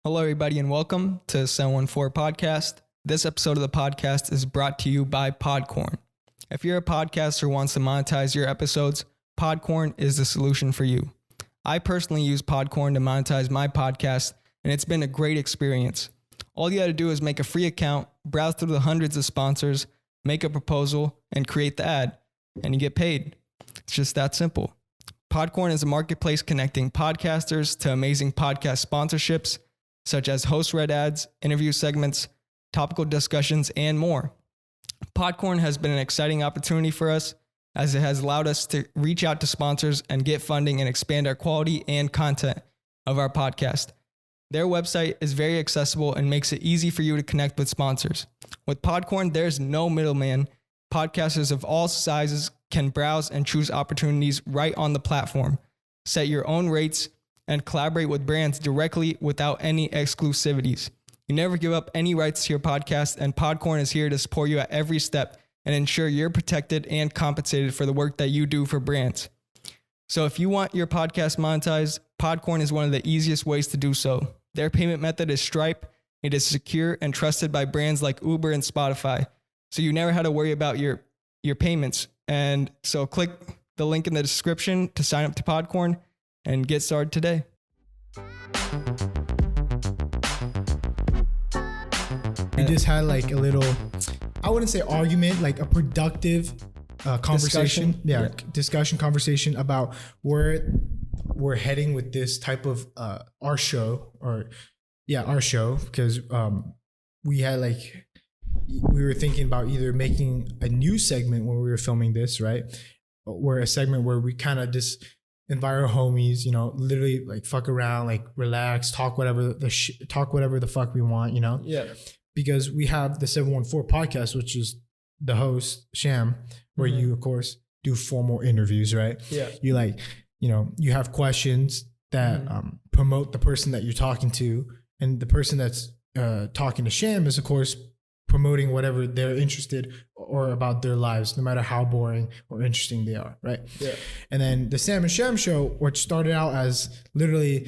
Hello, everybody, and welcome to 714 Podcast. This episode of the podcast is brought to you by Podcorn. If you're a podcaster who wants to monetize your episodes, Podcorn is the solution for you. I personally use Podcorn to monetize my podcast, and it's been a great experience. All you got to do is make a free account, browse through the hundreds of sponsors, make a proposal, and create the ad, and you get paid. It's just that simple. Podcorn is a marketplace connecting podcasters to amazing podcast sponsorships, such as host-read ads, interview segments, topical discussions, and more. Podcorn has been an exciting opportunity for us as it has allowed us to reach out to sponsors and get funding and expand our quality and content of our podcast. Their website is very accessible and makes it easy for you to connect with sponsors. With Podcorn, there's no middleman. Podcasters of all sizes can browse and choose opportunities right on the platform, set your own rates, and collaborate with brands directly without any exclusivities. You never give up any rights to your podcast, and Podcorn is here to support you at every step and ensure you're protected and compensated for the work that you do for brands. So if you want your podcast monetized, Podcorn is one of the easiest ways to do so. Their payment method is Stripe. It is secure and trusted by brands like Uber and Spotify, so you never had to worry about your payments. And so click the link in the description to sign up to Podcorn and get started today. We just had like a little, I wouldn't say argument, like a productive conversation. Discussion, conversation about where we're heading with this type of our show. Because we had like, we were thinking about either making a new segment when we were filming this, right? Where a segment where we kind of just invite our homies, literally like fuck around, like relax, talk whatever the fuck we want, Yeah. Because we have the 714 podcast, which is the host, Shyam, where you, of course, do formal interviews, right? Yeah. You like, you have questions that promote the person that you're talking to, and the person that's talking to Shyam is, of course, promoting whatever they're interested or about their lives, no matter how boring or interesting they are, right? Yeah. And then the Sam and Shyam show, which started out as literally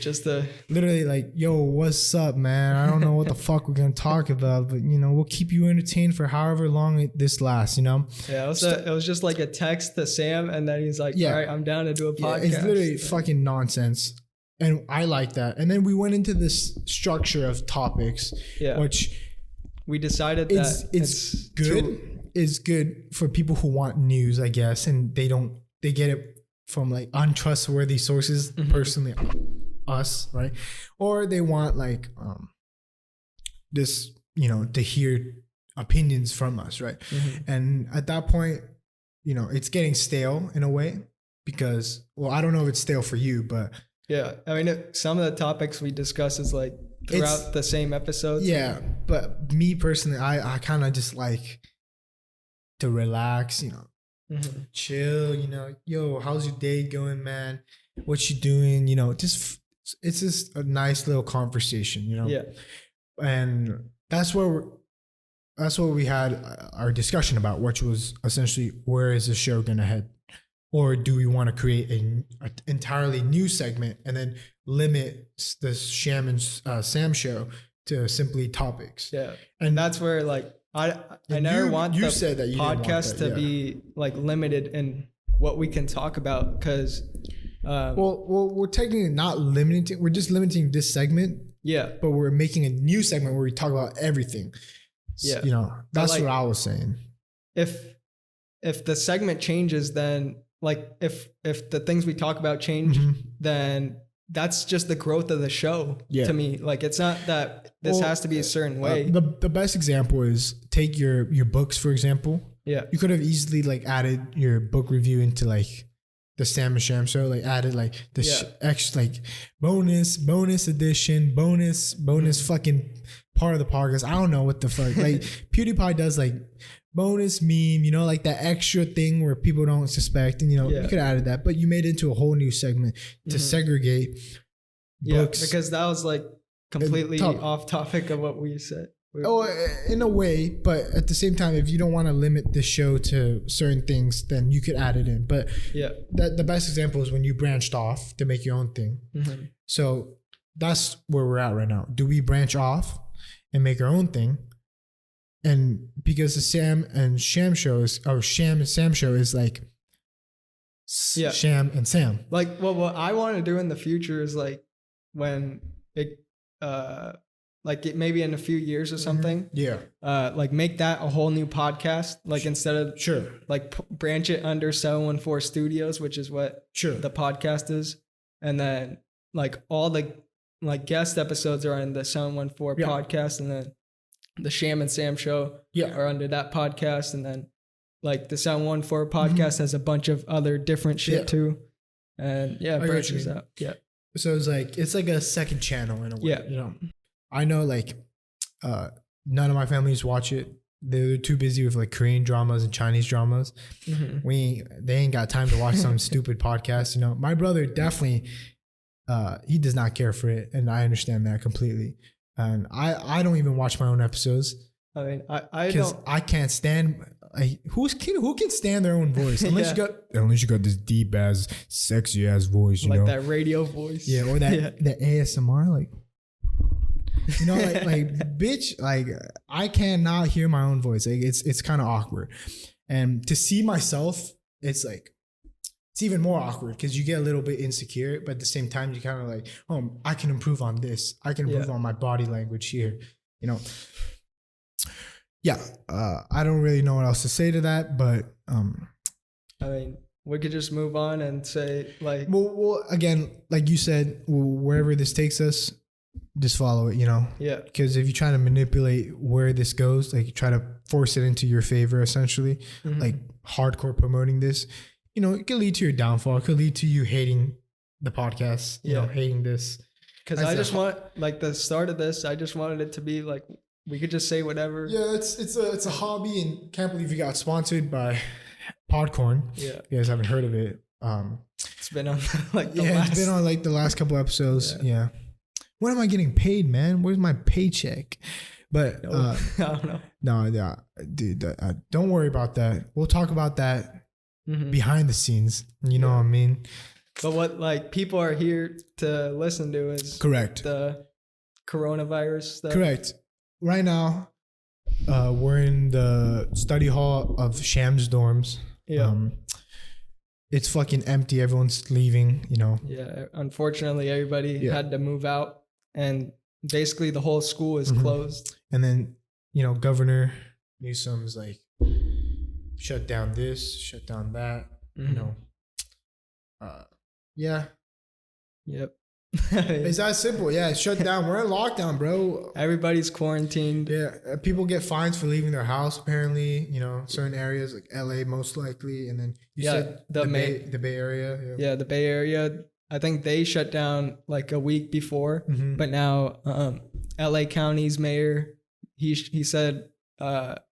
like, yo, what's up, man? I don't know what the fuck we're gonna talk about, but we'll keep you entertained for however long this lasts, Yeah, it was just like a text to Sam, and then he's like, all right, I'm down to do a podcast. It's literally fucking nonsense. And I like that. And then we went into this structure of topics, which we decided that it's good. It's good for people who want news, I guess, and they get it from like untrustworthy sources, personally us, right? Or they want like this, to hear opinions from us, right? And at that point, it's getting stale in a way because, well, I don't know if it's stale for you, but yeah, I mean, some of the topics we discuss is like throughout the same episodes. Yeah, but me personally, I kind of just like to relax, chill, yo, how's your day going, man? What you doing? It's just a nice little conversation, Yeah. And that's what we had our discussion about, which was essentially, where is the show gonna head? Or do we want to create an entirely new segment and then limit the Shyam and Sam show to simply topics? Yeah. And that's where like, I never want the podcast to be like limited in what we can talk about because well, we're technically not limiting, we're just limiting this segment. Yeah. But we're making a new segment where we talk about everything. Yeah. That's like, what I was saying. If the segment changes, then like if the things we talk about change, then that's just the growth of the show to me. Like, it's not that this has to be a certain way. The best example is take your books, for example. Yeah. You could have easily like added your book review into like the Sam and Shyam show, like added like the extra like bonus edition, bonus fucking part of the podcast. I don't know what the fuck. Like PewDiePie does like bonus meme, like that extra thing where people don't suspect, and you could have added that, but you made it into a whole new segment to segregate books. Because that was like completely off topic of what we said. In a way, but at the same time, if you don't want to limit the show to certain things, then you could add it in. But the best example is when you branched off to make your own thing. So that's where we're at right now. Do we branch off and make our own thing? And because the Sam and Sham Sam show is like Sham and Sam. Like, well, what I want to do in the future is like when it, like it maybe in a few years or something. Yeah. Like make that a whole new podcast. Like instead of like branch it under 714 Studios, which is what the podcast is, and then like all the like guest episodes are in the 714 podcast, and then the Sham and Sam show are under that podcast, and then like the 714 podcast has a bunch of other different shit too, and branches out. Yeah. So it's like a second channel in a way. Yeah. You know, I know like none of my families watch it. They're too busy with like Korean dramas and Chinese dramas. They ain't got time to watch some stupid podcast. You know, my brother definitely he does not care for it, and I understand that completely. And I don't even watch my own episodes. I mean, I don't. I can't stand. Who can stand their own voice unless you got this deep ass, sexy ass voice, you like know, that radio voice, or that the ASMR, like, you know, like bitch, like I cannot hear my own voice. Like it's kind of awkward, and to see myself, it's like it's even more awkward because you get a little bit insecure, but at the same time, you kind of like, oh, I can improve on this. I can improve on my body language here, you know. Yeah, I don't really know what else to say to that, but I mean, we could just move on and say like, well, again, like you said, wherever this takes us, just follow it, you know. Yeah. Because if you try to manipulate where this goes, like you try to force it into your favor, essentially, like hardcore promoting this, you know, it could lead to your downfall. It could lead to you hating the podcast, you know, hating this. Because I just want, like the start of this, I just wanted it to be like, we could just say whatever. Yeah, it's a hobby, and can't believe you got sponsored by Podcorn. Yeah, you guys haven't heard of it. It's been on like it's been on like the last couple episodes. Yeah. When am I getting paid, man? Where's my paycheck? But I don't know. No, yeah, dude, don't worry about that. We'll talk about that behind the scenes. You know what I mean? But what like people are here to listen to is correct the coronavirus stuff. Correct. Right now, we're in the study hall of Sham's dorms. Yeah. It's fucking empty. Everyone's leaving, you know. Yeah. Unfortunately, everybody had to move out, and basically the whole school is closed. And then, you know, Governor Newsom's like, shut down this, shut down that, you know. Yeah. Yep. It's that simple. Yeah, shut down. We're in lockdown, bro. Everybody's quarantined. Yeah, people get fines for leaving their house. Apparently, you know, certain areas like LA most likely, and then you said the Bay Area. Yeah, the Bay Area. I think they shut down like a week before, but now LA County's mayor he said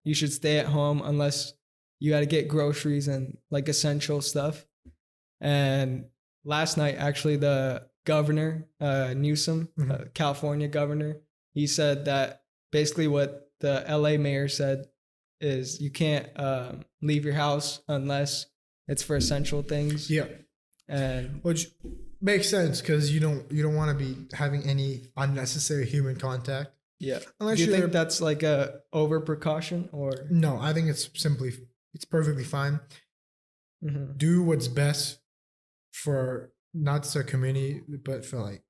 you should stay at home unless you got to get groceries and like essential stuff. And last night, actually, the governor, Newsom, California governor, he said that basically what the LA mayor said is you can't leave your house unless it's for essential things. Yeah. And which makes sense because you don't want to be having any unnecessary human contact. Yeah. Unless do you think that's like a over precaution or? No, I think it's perfectly fine. Do what's best for not just our community, but for like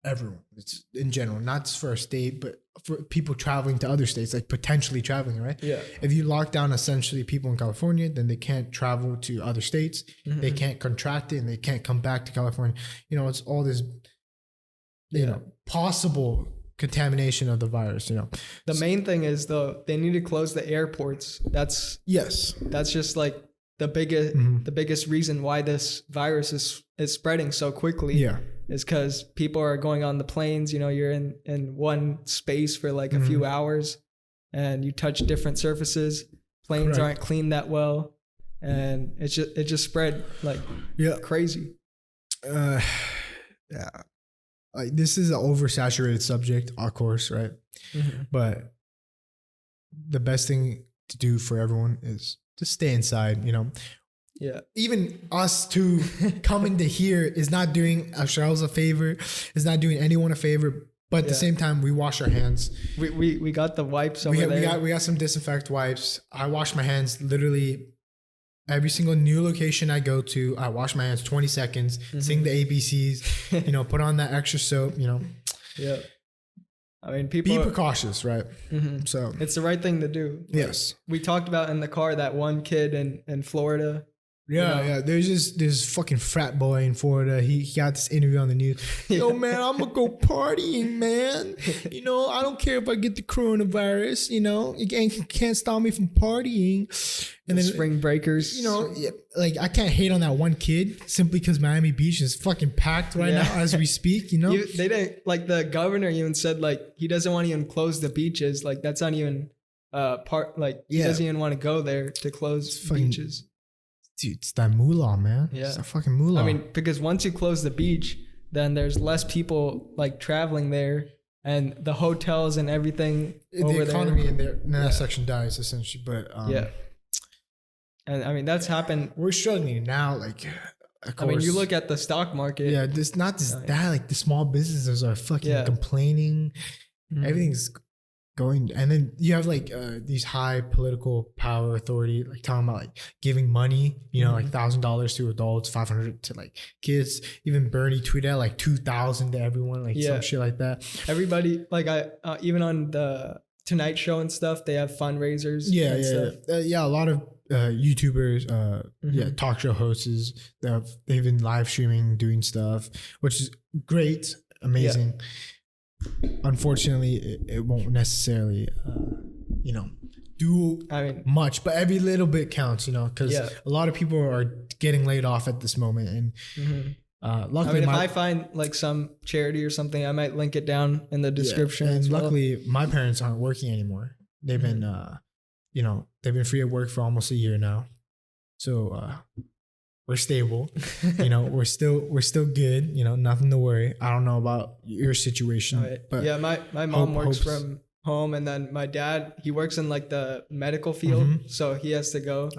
everyone. It's in general, not just for our state, but for people traveling to other states, like potentially traveling, right? Yeah. If you lock down essentially people in California, then they can't travel to other states. They can't contract it and they can't come back to California. You know, it's all this, you know, possible contamination of the virus, you know. The main thing is though, they need to close the airports. That's just like the biggest reason why this virus is spreading so quickly. Yeah. Is because people are going on the planes, you know, you're in one space for like a few hours and you touch different surfaces. Planes aren't cleaned that well. And it just spread like crazy. Yeah. Like this is an oversaturated subject, of course, right? But the best thing to do for everyone is just stay inside, you know. Yeah. Even us two coming to here is not doing ourselves a favor. Is not doing anyone a favor. But at the same time, we wash our hands. We got the wipes over there. We got some disinfect wipes. I wash my hands literally every single new location I go to. I wash my hands 20 seconds, sing the ABCs, put on that extra soap, Yeah. I mean, people be precautious, right? Mm-hmm. So it's the right thing to do. Yes. We talked about in the car that one kid in Florida. Yeah. There's this fucking frat boy in Florida. He got this interview on the news. Yo, man, I'm gonna go partying, man. I don't care if I get the coronavirus. You can't stop me from partying. And then spring breakers. Like I can't hate on that one kid simply because Miami Beach is fucking packed right now as we speak. They didn't, like, the governor even said, like, he doesn't want to even close the beaches. Like, that's not even part. Like, he doesn't even want to go there to close beaches. Dude, it's that moolah, man. Yeah. It's that fucking moolah. I mean, because once you close the beach, then there's less people like traveling there, and the hotels and everything over the economy there. in that section dies essentially. But and I mean that's happened. We're struggling now. Like, of course, I mean, you look at the stock market. Yeah, like the small businesses are fucking complaining. Mm-hmm. Everything's going, and then you have like these high political power authority like talking about like giving money, like $1,000 to adults, 500 to like kids. Even Bernie tweeted out like 2,000 to everyone, like some shit like that. Everybody, like even on the Tonight Show and stuff, they have fundraisers. A lot of YouTubers, talk show hosts, they've been live streaming, doing stuff, which is great, amazing. Yeah. Unfortunately, it won't necessarily, do much, but every little bit counts, because a lot of people are getting laid off at this moment. And luckily, if I find like some charity or something, I might link it down in the description. And luckily, my parents aren't working anymore. They've been, they've been free of work for almost a year now. So, we're stable, we're still good, nothing to worry. I don't know about your situation, but my mom works from home, and then my dad, he works in like the medical field, so he has to go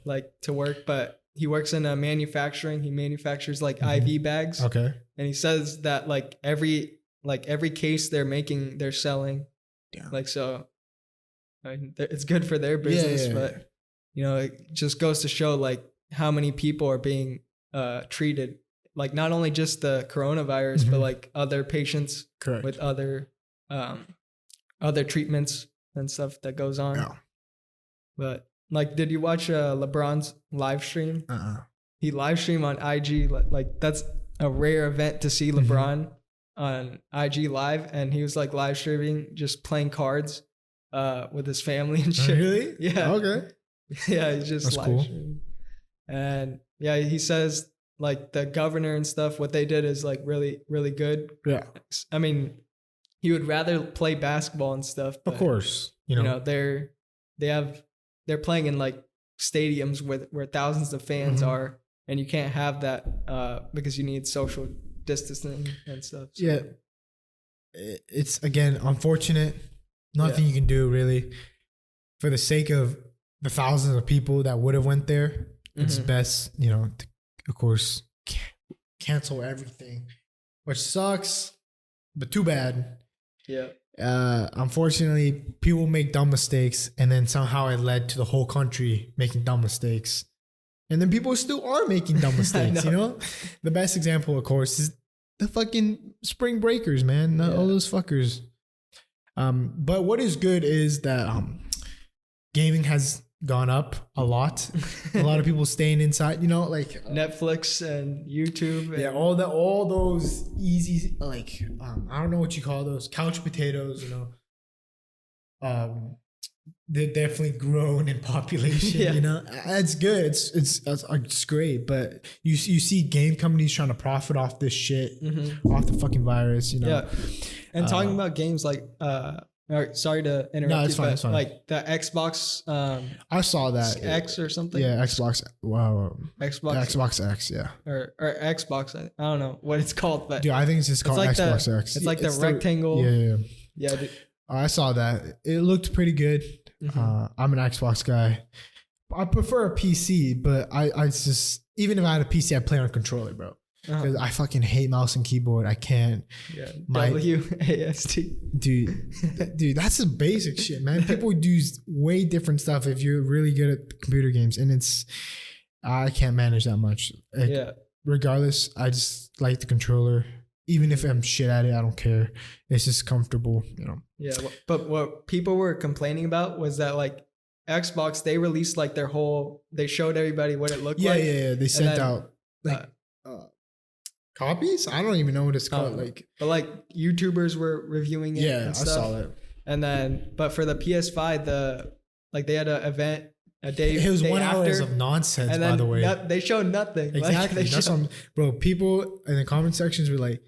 like to work, but he works in a manufacturing. He manufactures like IV bags. Okay. And he says that like every case they're making, they're selling. Yeah. Like, so I mean, it's good for their business, but it just goes to show like how many people are being treated, like not only just the coronavirus, but like other patients with other treatments and stuff that goes on. Yeah. But like, did you watch LeBron's live stream? He live streamed on IG. Like that's a rare event to see LeBron on IG live, and he was like live streaming, just playing cards with his family and shit. Really? Yeah. Okay. Yeah, he's just live streaming. And yeah, he says like the governor and stuff, what they did is like really, really good. Yeah. I mean, he would rather play basketball and stuff. But, of course. They're playing in like stadiums where thousands of fans are, and you can't have that because you need social distancing and stuff. So. Yeah. It's again, unfortunate. Nothing you can do really. For the sake of the thousands of people that would have went there, it's best, to, of course, cancel everything, which sucks, but too bad. Yeah. Unfortunately, people make dumb mistakes, and then somehow it led to the whole country making dumb mistakes. And then people still are making dumb mistakes, The best example, of course, is the fucking spring breakers, man. All those fuckers. But what is good is that gaming has gone up a lot. A lot of people staying inside, like Netflix and YouTube. And all those easy, like I don't know what you call those, couch potatoes. They're definitely grown in population. That's good. It's great. But you see game companies trying to profit off this shit, off the fucking virus. Yeah. And talking about games like. Sorry to interrupt. No, it's fine. It's fine. Like the Xbox. I saw that X or something. Yeah, Xbox. Wow. Xbox X. Yeah. Or Xbox. I don't know what it's called, but dude, I think it's just called Xbox X. It's like the rectangle. Yeah. I saw that. It looked pretty good. I'm an Xbox guy. I prefer a PC, but I just, even if I had a PC, I'd play on a controller, bro. Because I fucking hate mouse and keyboard. I can't. Yeah. WASD. Dude, that's the basic shit, man. People do way different stuff if you're really good at computer games, and I can't manage that much. Regardless, I just like the controller. Even if I'm shit at it, I don't care. It's just comfortable, you know. Yeah, but what people were complaining about was that like Xbox, they released like they showed everybody what it looked like. Yeah. They sent out like copies. I don't even know what it's called. But like YouTubers were reviewing it. Yeah, and I stuff. saw that. And then, but for the PS5, they had an event a day. It was day 1 hour after, of nonsense, and then by the way. They showed nothing. Exactly. Bro, people in the comment sections were like,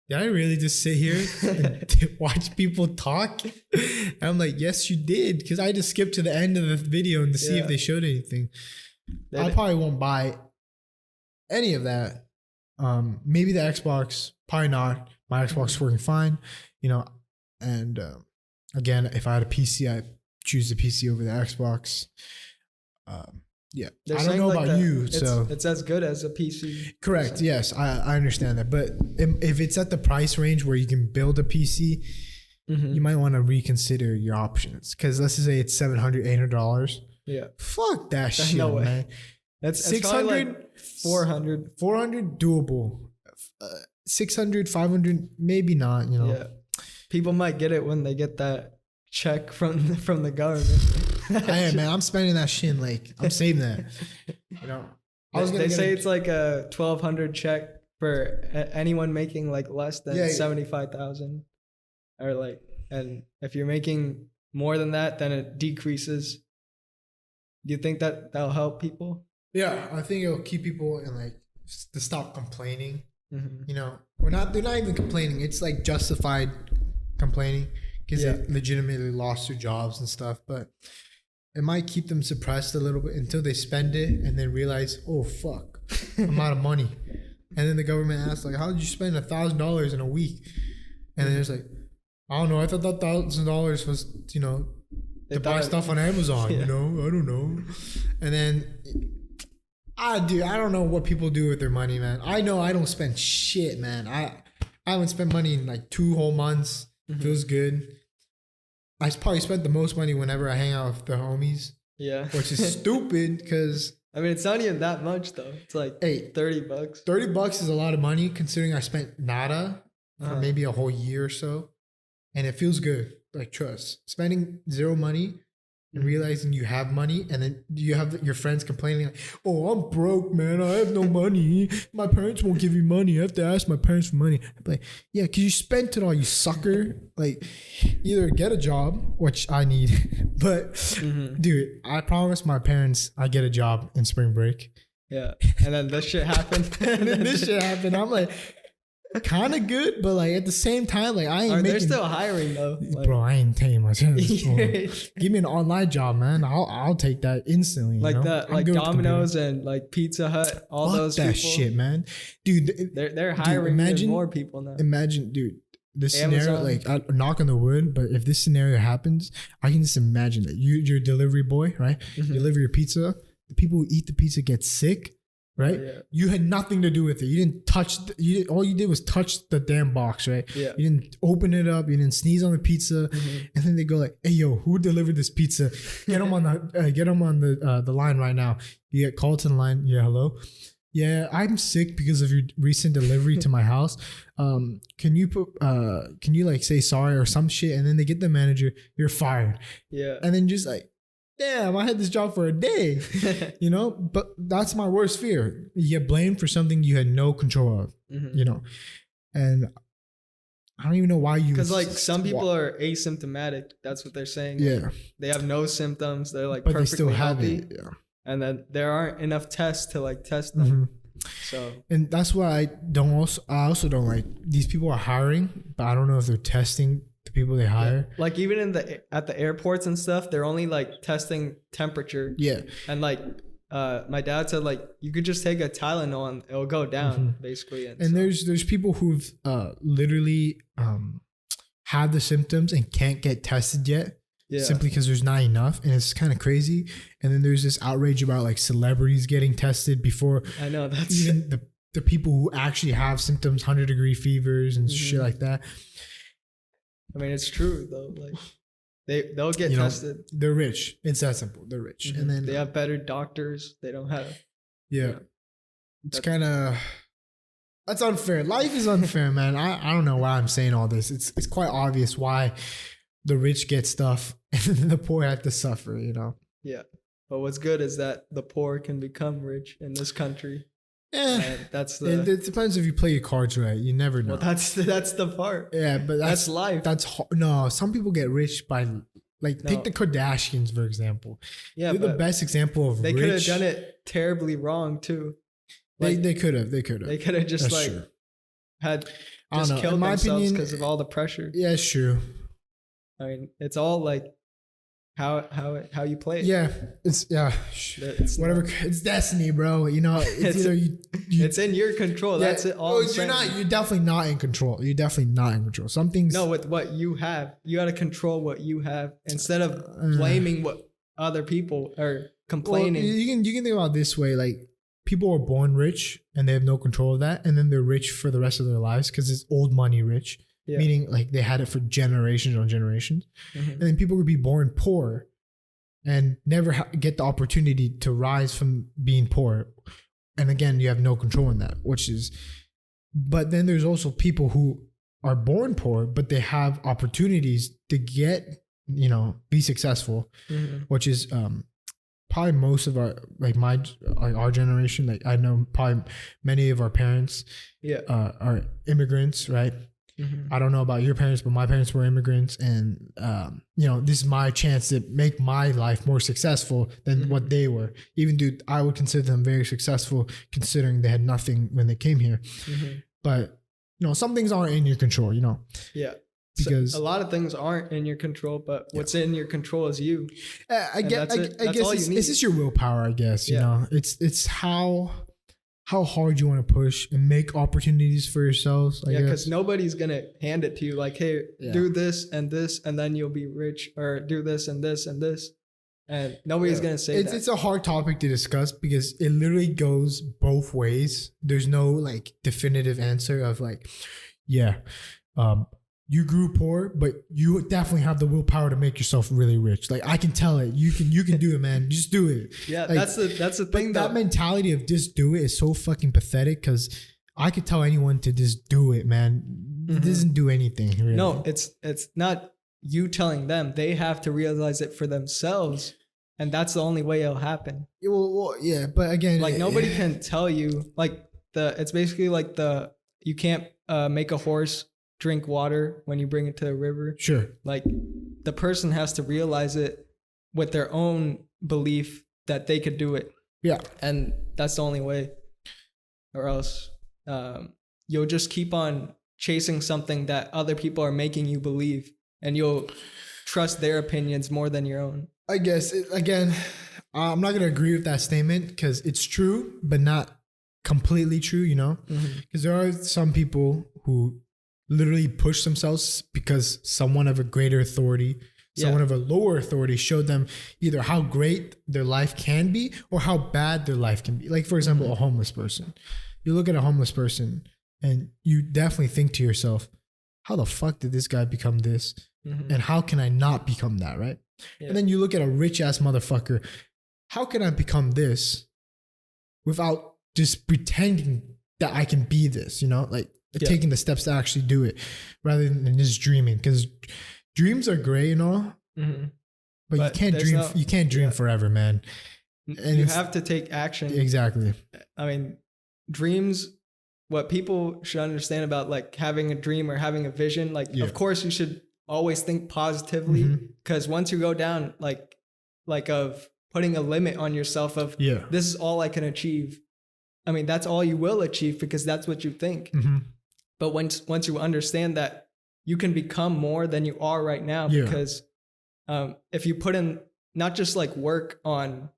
did I really just sit here and watch people talk? And I'm like, yes, you did. Because I just skipped to the end of the video and to see if they showed anything. I probably won't buy any of that. Maybe the Xbox, probably not. My Xbox is working fine, you know. And again, if I had a PC, I'd choose the PC over the Xbox. Yeah, I don't know about you. So it's as good as a PC. Correct. Yes, I understand that. But if it's at the price range where you can build a PC, you might want to reconsider your options. Because let's just say it's $700, $800. Yeah. Fuck that shit, no way. man. That's 600, like 400. 400 doable. 600, 500, maybe not. You know. Yeah. People might get it when they get that check from the government. Hey man, I'm spending that shit. Like I'm saving that. You know, they say it's like a $1,200 check for anyone making like less than 75,000, or like, and if you're making more than that, then it decreases. Do you think that'll help people? Yeah, I think it'll keep people in like to stop complaining. You know, they're not even complaining. It's like justified complaining because they legitimately lost their jobs and stuff, but it might keep them suppressed a little bit until they spend it and then realize, oh fuck, I'm out of money. And then the government asks, like, how did you spend $1,000 in a week? And then it's like, I don't know. I thought that $1,000 was, you know, to buy stuff on Amazon. You know, I don't know. And then, I don't know what people do with their money, man. I know I don't spend shit, man. I haven't spent money in like 2 whole months. Feels good. I probably spent the most money whenever I hang out with the homies. Yeah. Which is stupid because... I mean, it's not even that much though. It's like $30. $30 is a lot of money considering I spent nada for maybe a whole year or so. And it feels good. Like, trust. Spending zero money and realizing you have money, and then you have your friends complaining like, oh, I'm broke, man. I have no money. My parents won't give me money. I have to ask my parents for money. I'm like, yeah, because you spent it all, you sucker. Like, either get a job, which I need, but dude, I promised my parents I get a job in spring break. Yeah. And then this shit happened. I'm like, kind of good, but like at the same time, like I ain't They're still hiring though. Like, bro, I ain't taking my chance. Give me an online job, man. I'll take that instantly. Like you know? that, like Domino's and like Pizza Hut, all Fuck those that people. shit, man. Dude, they're hiring more people now. Imagine, dude, this Amazon. scenario, like I knock on the wood, but if this scenario happens, I can just imagine that you're a delivery boy, right? You deliver your pizza. The people who eat the pizza get sick. Right? Yeah. You had nothing to do with it. You didn't touch, all you did was touch the damn box, right? Yeah. You didn't open it up. You didn't sneeze on the pizza. And then they go like, hey, yo, who delivered this pizza? Get them on the line right now. You get called to the line. Yeah, hello? Yeah, I'm sick because of your recent delivery to my house. Can you like say sorry or some shit? And then they get the manager, you're fired. Yeah. And then just like, damn, I had this job for a day, you know, but that's my worst fear. You get blamed for something you had no control of, you know, and I don't even know why you. Because like some people are asymptomatic. That's what they're saying. Yeah. Like, they have no symptoms. They're like perfectly they still have healthy. It. Yeah. And then there aren't enough tests to like test them. So. And that's why I also don't like these people are hiring, but I don't know if they're testing the people they hire. Yeah. Like even at the airports and stuff, they're only like testing temperature. Yeah. And like my dad said like you could just take a Tylenol and it'll go down basically. And so. there's people who've literally had the symptoms and can't get tested yet. simply because there's not enough, and it's kind of crazy. And then there's this outrage about like celebrities getting tested before. I know that's even the people who actually have symptoms, 100-degree fevers and shit like that. I mean, it's true though. Like they'll get tested. They're rich. It's that simple. They're rich, and then they have better doctors. They don't have. Yeah, it's kind of. That's unfair. Life is unfair, man. I don't know why I'm saying all this. It's quite obvious why the rich get stuff and then the poor have to suffer, Yeah. But what's good is that the poor can become rich in this country. Yeah. That's it depends if you play your cards right. You never know. Well, that's the part. Yeah, but that's life. No, some people get rich by take the Kardashians, for example. Yeah. They're the best example of they rich. They could have done it terribly wrong too. Like, they could have. They could have just had just killed themselves because of all the pressure. Yeah, it's true. I mean, it's all like how you play it. Yeah, it's whatever. It's destiny, bro. It's either you. It's in your control. Yeah, that's it. All you're definitely not in control. You're definitely not in control. Some things. No, with what you have, you got to control what you have instead of blaming what other people are complaining. Well, you can think about it this way, like. People are born rich and they have no control of that. And then they're rich for the rest of their lives because it's old money rich, meaning like they had it for generations on generations. And then people would be born poor and never get the opportunity to rise from being poor. And again, you have no control in that, but then there's also people who are born poor, but they have opportunities to get, be successful, which is, probably most of our generation, like I know probably many of our parents are immigrants, right? I don't know about your parents, but my parents were immigrants, and this is my chance to make my life more successful than what they were. Even though I would consider them very successful considering they had nothing when they came here. But some things aren't in your control, Yeah. Because a lot of things aren't in your control, but what's in your control is you. I guess it's just your willpower. I guess it's how hard you want to push and make opportunities for yourselves. Because nobody's gonna hand it to you like, hey, do this, and then you'll be rich, or do this and this and this, and nobody's gonna say that. It's a hard topic to discuss because it literally goes both ways. There's no definitive answer of you grew poor, but you definitely have the willpower to make yourself really rich. Like I can tell it. You can do it, man. Just do it. Yeah, that's the thing. That mentality of just do it is so fucking pathetic because I could tell anyone to just do it, man. It doesn't do anything. Really. No, it's not you telling them. They have to realize it for themselves, and that's the only way it'll happen. Well, yeah, but again, nobody can tell you. It's basically you can't make a horse drink water when you bring it to the river. Sure. The person has to realize it with their own belief that they could do it. Yeah. And that's the only way. Or else you'll just keep on chasing something that other people are making you believe, and you'll trust their opinions more than your own. I guess, I'm not going to agree with that statement because it's true, but not completely true, because there are some people who literally push themselves because someone of a greater authority, someone of a lower authority showed them either how great their life can be or how bad their life can be. Like, for example, a homeless person. You look at a homeless person and you definitely think to yourself, how the fuck did this guy become this? And how can I not become that, right? Yeah. And then you look at a rich ass motherfucker. How can I become this without just pretending that I can be this, taking the steps to actually do it rather than just dreaming, because dreams are great and all, but you can't dream. You can't dream forever, man. And you have to take action. Exactly. I mean, dreams. What people should understand about having a dream or having a vision, of course you should always think positively, because once you go down of putting a limit on yourself of this is all I can achieve. I mean, that's all you will achieve because that's what you think. But once you understand that you can become more than you are right now, because if you put in not just work on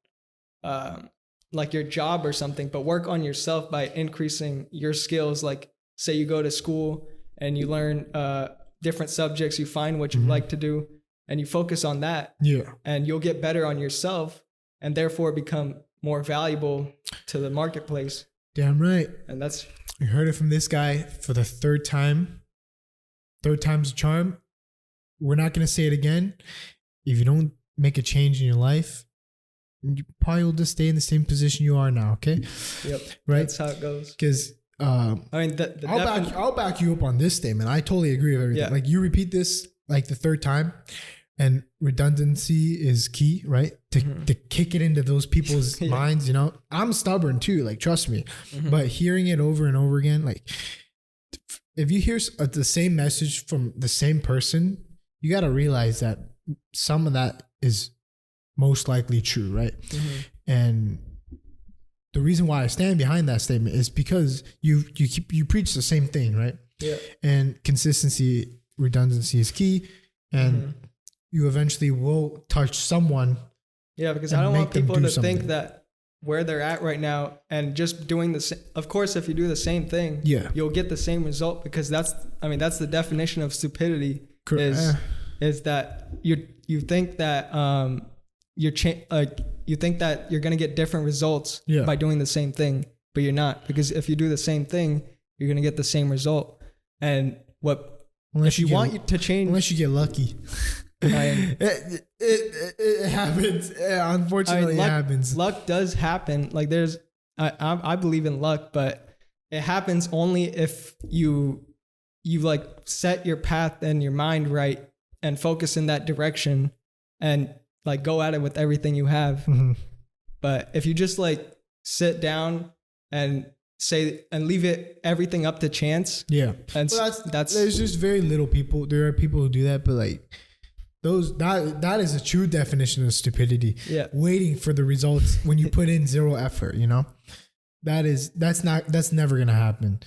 your job or something, but work on yourself by increasing your skills. Say you go to school and you learn different subjects, you find what you like to do, and you focus on that. Yeah. And you'll get better on yourself and therefore become more valuable to the marketplace. Damn right. And that's... You heard it from this guy for the third time. Third time's a charm. We're not going to say it again. If you don't make a change in your life, you probably will just stay in the same position you are now, okay? Yep. Right? That's how it goes. Because... I mean, I'll back you up on this statement. I totally agree with everything. Yeah. Like you repeat this like the third time, and redundancy is key, right? To kick it into those people's minds. You know, I'm stubborn too. Like trust me, but hearing it over and over again, like if you hear the same message from the same person, you got to realize that some of that is most likely true, right? And the reason why I stand behind that statement is because you preach the same thing, right? Yeah. And consistency, redundancy is key, and you eventually will touch someone. Yeah, because I don't want people to think that where they're at right now and just doing the same. Of course, if you do the same thing, you'll get the same result, because that's the definition of stupidity. Is that you think that you think that you're going to get different results by doing the same thing, but you're not, because if you do the same thing, you're going to get the same result. And if you want to change, unless you get lucky, it happens. Unfortunately, it happens. Luck does happen. Like I believe in luck, but it happens only if you like set your path and your mind right and focus in that direction and like go at it with everything you have. But if you just like sit down and leave everything up to chance. Yeah. And that's there's just very little people. There are people who do that, but like that is a true definition of stupidity. Yeah. Waiting for the results when you put in zero effort, you know? That's never gonna happen.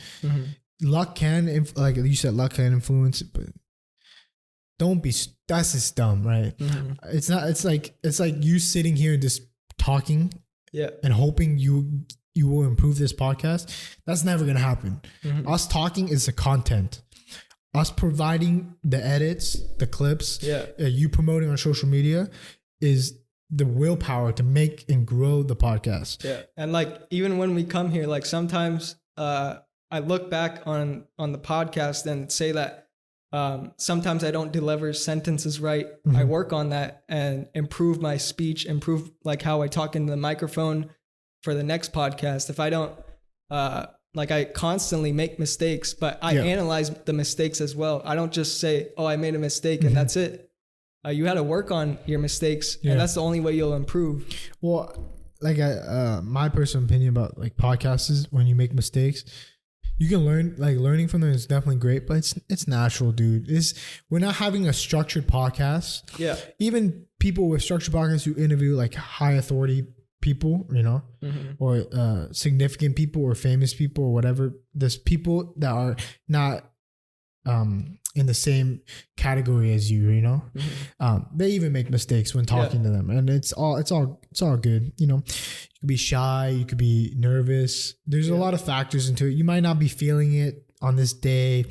Luck can, like you said, luck can influence it, but that's just dumb, right? It's not. It's like you sitting here and just talking, and hoping you will improve this podcast. That's never gonna happen. Us talking is the content. Us providing the edits, the clips, you promoting on social media is the willpower to make and grow the podcast. Yeah, and like even when we come here, like sometimes I look back on the podcast and say that. Sometimes I don't deliver sentences right. I work on that and improve my speech, improve like how I talk into the microphone for the next podcast. If I don't, I constantly make mistakes, but I analyze the mistakes as well. I don't just say, oh, I made a mistake and that's it. You had to work on your mistakes and that's the only way you'll improve. Well, like my personal opinion about like podcasts is when you make mistakes, you can learn, like learning from them is definitely great, but it's natural, dude. We're not having a structured podcast. Yeah. Even people with structured podcasts who interview like high authority people, you know, or significant people or famous people or whatever. There's people that are not in the same category as you know. They even make mistakes when talking to them, and it's all good, you know. You could be shy, you could be nervous. There's a lot of factors into it. You might not be feeling it on this day.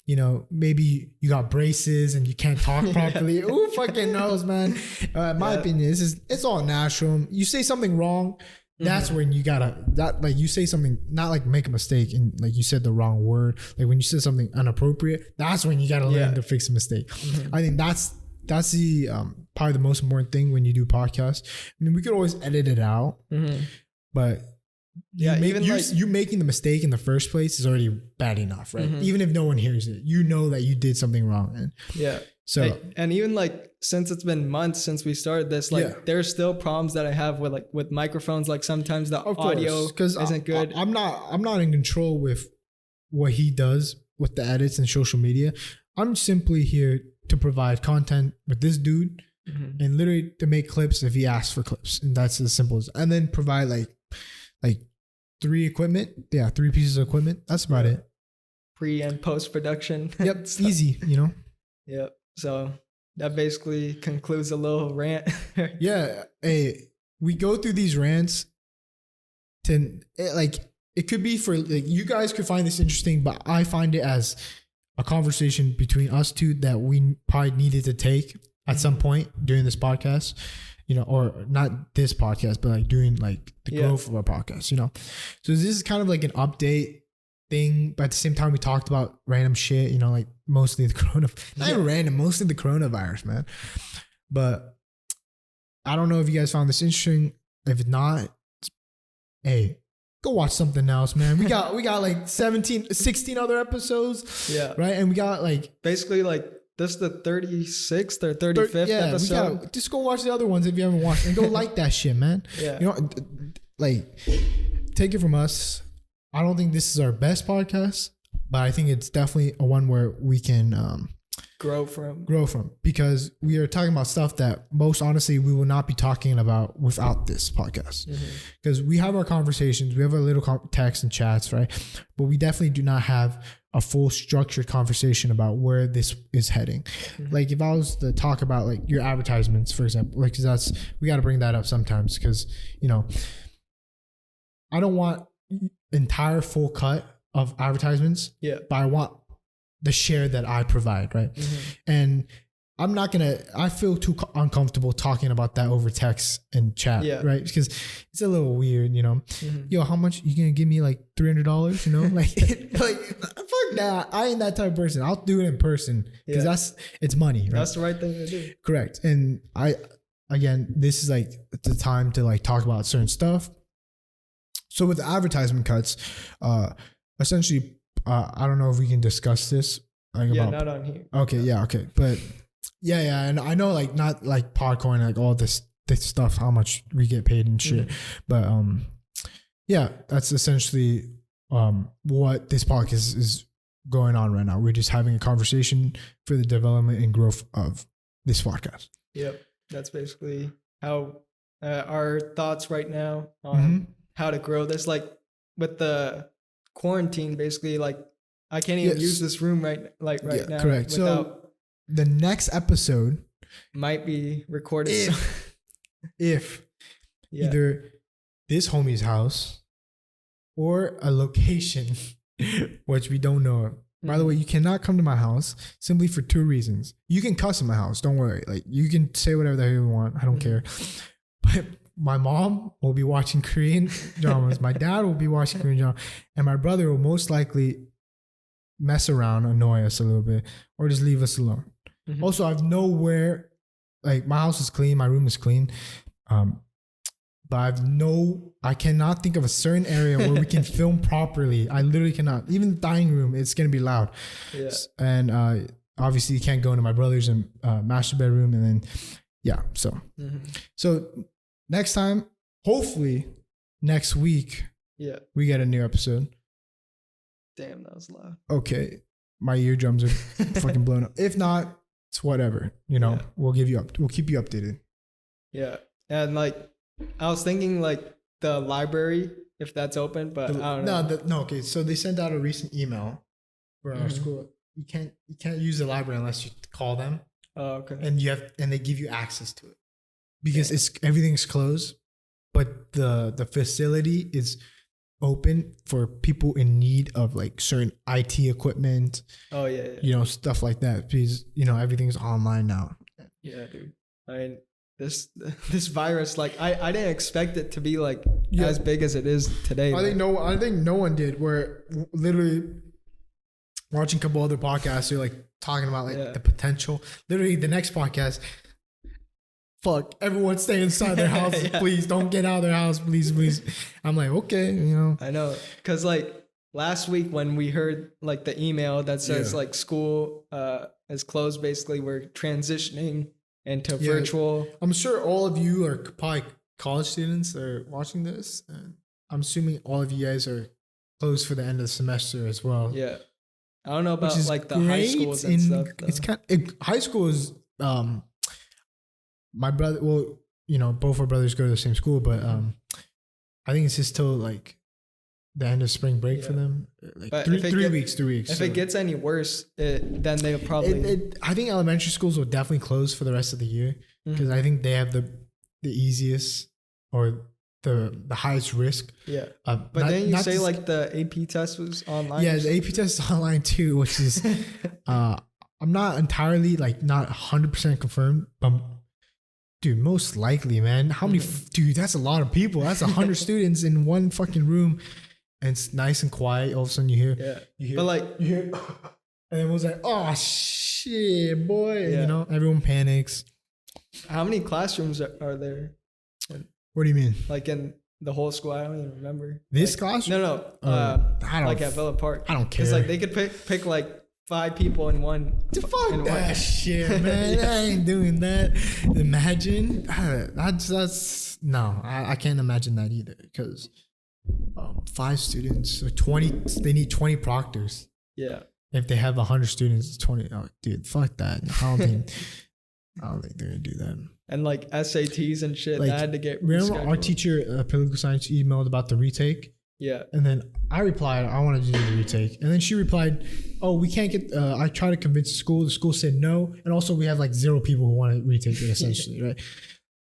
You know, maybe you got braces and you can't talk properly. Who fucking knows, man? My opinion is it's all natural. You say something wrong, that's when you gotta like you say something, not like make a mistake and like you said the wrong word. Like when you said something inappropriate, that's when you gotta learn to fix a mistake. I think that's the probably the most important thing when you do podcasts. I mean, we could always edit it out, but you making the mistake in the first place is already bad enough, right? Even if no one hears it, you know that you did something wrong. And so and even like since it's been months since we started this, like there's still problems that I have with microphones. Like sometimes the audio isn't good. I'm not in control with what he does with the edits and social media. I'm simply here to provide content with this dude and literally to make clips if he asks for clips, and that's as simple as. And then provide like 3 pieces of equipment. That's about it. Pre and post production. Yep, easy, you know. Yep. So that basically concludes a little rant. Hey, we go through these rants it could be for like you guys could find this interesting, but I find it as a conversation between us two that we probably needed to take at some point during this podcast, you know, or not this podcast, but like during like the growth of our podcast, you know. So this is kind of like an update thing, but at the same time we talked about random shit, you know, like mostly the not even random, mostly the coronavirus, man. But I don't know if you guys found this interesting. If not, hey, go watch something else, man. We got like 16 other episodes. Yeah. Right? And we got like basically like this is the 36th or 35th episode. Just go watch the other ones if you haven't watched, and go like that shit, man. Yeah. You know, like, take it from us. I don't think this is our best podcast, but I think it's definitely a one where we can grow from, because we are talking about stuff that most honestly we will not be talking about without this podcast. Because we have our conversations, we have a little text and chats, right? But we definitely do not have a full structured conversation about where this is heading. Like if I was to talk about like your advertisements, for example, like, cause we got to bring that up sometimes, because, you know, I don't want entire full cut of advertisements, but I want the share that I provide, right? And I'm not gonna, I feel too uncomfortable talking about that over text and chat, right? Because it's a little weird, you know. Yo, how much you gonna give me? Like $300, you know? Like fuck that. I ain't that type of person. I'll do it in person because it's money, right? That's the right thing to do. Correct. And again, this is like the time to like talk about certain stuff. So with the advertisement cuts, essentially, I don't know if we can discuss this. Like not on here. Okay, okay. But yeah. And I know like not like Podcorn, like all this stuff, how much we get paid and shit. But yeah, that's essentially what this podcast is going on right now. We're just having a conversation for the development and growth of this podcast. Yep. That's basically how our thoughts right now on how to grow this. Like with the quarantine, basically, like I can't even use this room right now. Correct. So the next episode might be recorded if either this homie's house or a location which we don't know of. By the way, you cannot come to my house simply for two reasons. You can cuss in my house, don't worry. Like you can say whatever the hell you want. I don't care. But my mom will be watching Korean dramas. My dad will be watching Korean dramas. And my brother will most likely mess around, annoy us a little bit, or just leave us alone. Also, I've nowhere, like my house is clean, my room is clean. But I cannot think of a certain area where we can film properly. I literally cannot. Even the dining room, it's going to be loud. Yeah. And obviously you can't go into my brother's master bedroom. And then, so next time, hopefully next week, we get a new episode. Damn, that was loud. Okay. My eardrums are fucking blown up. If not, it's whatever. You know, we'll keep you updated. Yeah. And like, I was thinking like the library, if that's open, but I don't know. No, okay. So they sent out a recent email for our school. You can't use the library unless you call them. Oh, okay. And they give you access to it because everything's closed, but the facility is open for people in need of like certain IT equipment. Oh yeah. You know, stuff like that because you know everything's online now. Yeah, dude. I mean, this virus, like I didn't expect it to be like as big as it is today. I think no one did. We're literally watching a couple other podcasts. You're like talking about like the potential. Literally, the next podcast. Fuck, everyone stay inside their houses, please. Don't get out of their house, please. I'm like, okay, you know. I know, cause like last week when we heard like the email that says like school is closed, basically we're transitioning into virtual. I'm sure all of you are probably college students that are watching this. And I'm assuming all of you guys are closed for the end of the semester as well. Yeah. I don't know about like the high schools and stuff. Though. High school is, my brother, well, you know, both our brothers go to the same school, but I think it's just till like the end of spring break for them. Like 3 weeks. If it gets any worse, then they'll probably. I think elementary schools will definitely close for the rest of the year because I think they have the easiest or the highest risk. Yeah. But then you say like the AP test was online? Yeah, the AP test is online too, which is I'm not entirely like not 100% confirmed, but dude, most likely, man. How many? Dude, that's a lot of people. That's 100 students in one fucking room, and it's nice and quiet. All of a sudden, you hear, but like, you hear, and everyone's like, "Oh shit, boy!" And, Yeah. you know, everyone panics. how many classrooms are there? What do you mean? Like in the whole school? I don't even remember. This like, classroom? No. I don't. Like at Villa Park. I don't care. It's like they could pick like 5 people in one. Fuck that shit, man. I ain't doing that. Imagine. That's no. I can't imagine that either because 5 students, so 20. They need 20 proctors. Yeah. If they have 100 students, it's 20. Oh, dude, fuck that. I don't think they're gonna do that. And like SATs and shit, Like, that had to get. Remember our rescheduled. teacher, political science, emailed about the retake. Yeah. And then I replied, I wanted to do the retake. And then she replied, oh, we can't get, I tried to convince the school. The school said no. And also we have like 0 people who want to retake it essentially, right?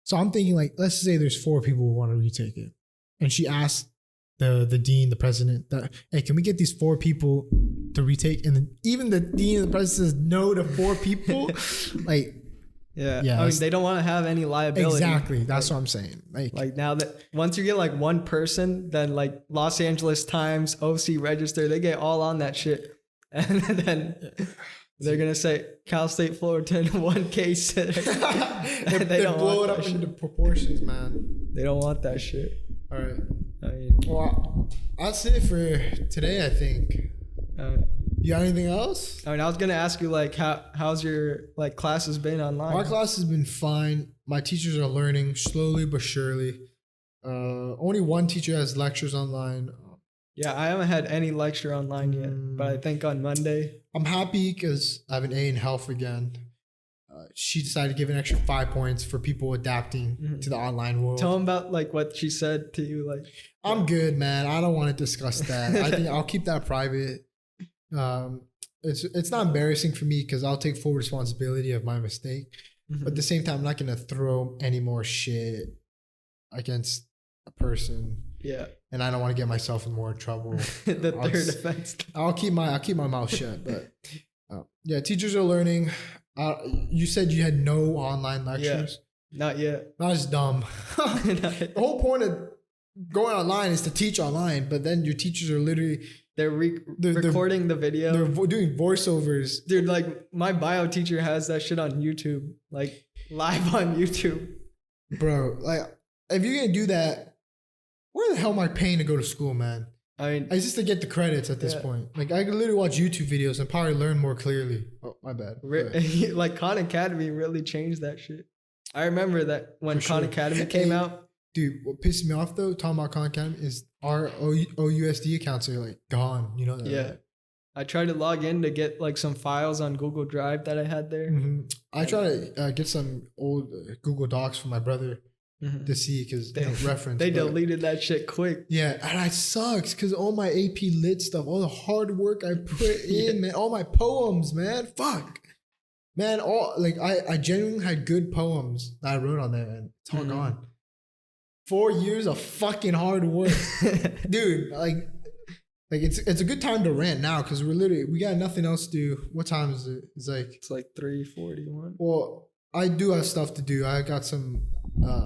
So I'm thinking like, let's say there's 4 people who want to retake it. And she asked the dean, the president, that, hey, can we get these 4 people to retake? And then even the dean and the president says no to 4 people. Like, Yeah. I mean, they don't want to have any liability. exactly. That's what I'm saying. Like now that once you get like one person, then like Los Angeles Times, OC Register, they get all on that shit. And then they're going to say Cal State Fullerton, 1 case. they blow it up into proportions, man. They don't want that shit. All right. I mean, Well, that's it for today, I think. You got anything else? I was gonna ask you like how's your like classes been online? My class has been fine. My teachers are learning slowly but surely. Only one teacher has lectures online. Yeah, I haven't had any lecture online yet, but I think on Monday. I'm happy because I have an A in health again. She decided to give an extra 5 points for people adapting to the online world. Tell them about like what she said to you. Like, I'm good, man. I don't want to discuss that. I think I'll keep that private. It's not embarrassing for me because I'll take full responsibility of my mistake. But at the same time, I'm not gonna throw any more shit against a person. Yeah. And I don't want to get myself in more trouble. The third offense. I'll keep my mouth shut. But yeah, teachers are learning. You said you had no online lectures. Yeah, not yet. That's dumb. The whole point of going online is to teach online, but then your teachers are literally they're recording the video. They're doing voiceovers. Dude, like my bio teacher has that shit on YouTube, like live on YouTube. Bro, like if you're gonna do that, where the hell am I paying to go to school, man? I mean, it's just to get the credits at this point. Like I could literally watch YouTube videos and probably learn more clearly. Oh, my bad. Like Khan Academy really changed that shit. I remember that when Khan Academy came out. Dude, what pisses me off though, talking about Khan Academy, is our OUSD accounts are like gone. You know that? Yeah. Right? I tried to log in to get like some files on Google Drive that I had there. I try to get some old Google Docs from my brother to see because reference. They deleted that shit quick. Yeah, and it sucks because all my AP Lit stuff, all the hard work I put in, man, all my poems, man, fuck. Man, all like I genuinely had good poems that I wrote on there and it's all gone. 4 years of fucking hard work. Dude, like it's a good time to rant now because we got nothing else to do. What time is it? It's like 3:41. Well, I do have stuff to do. I got some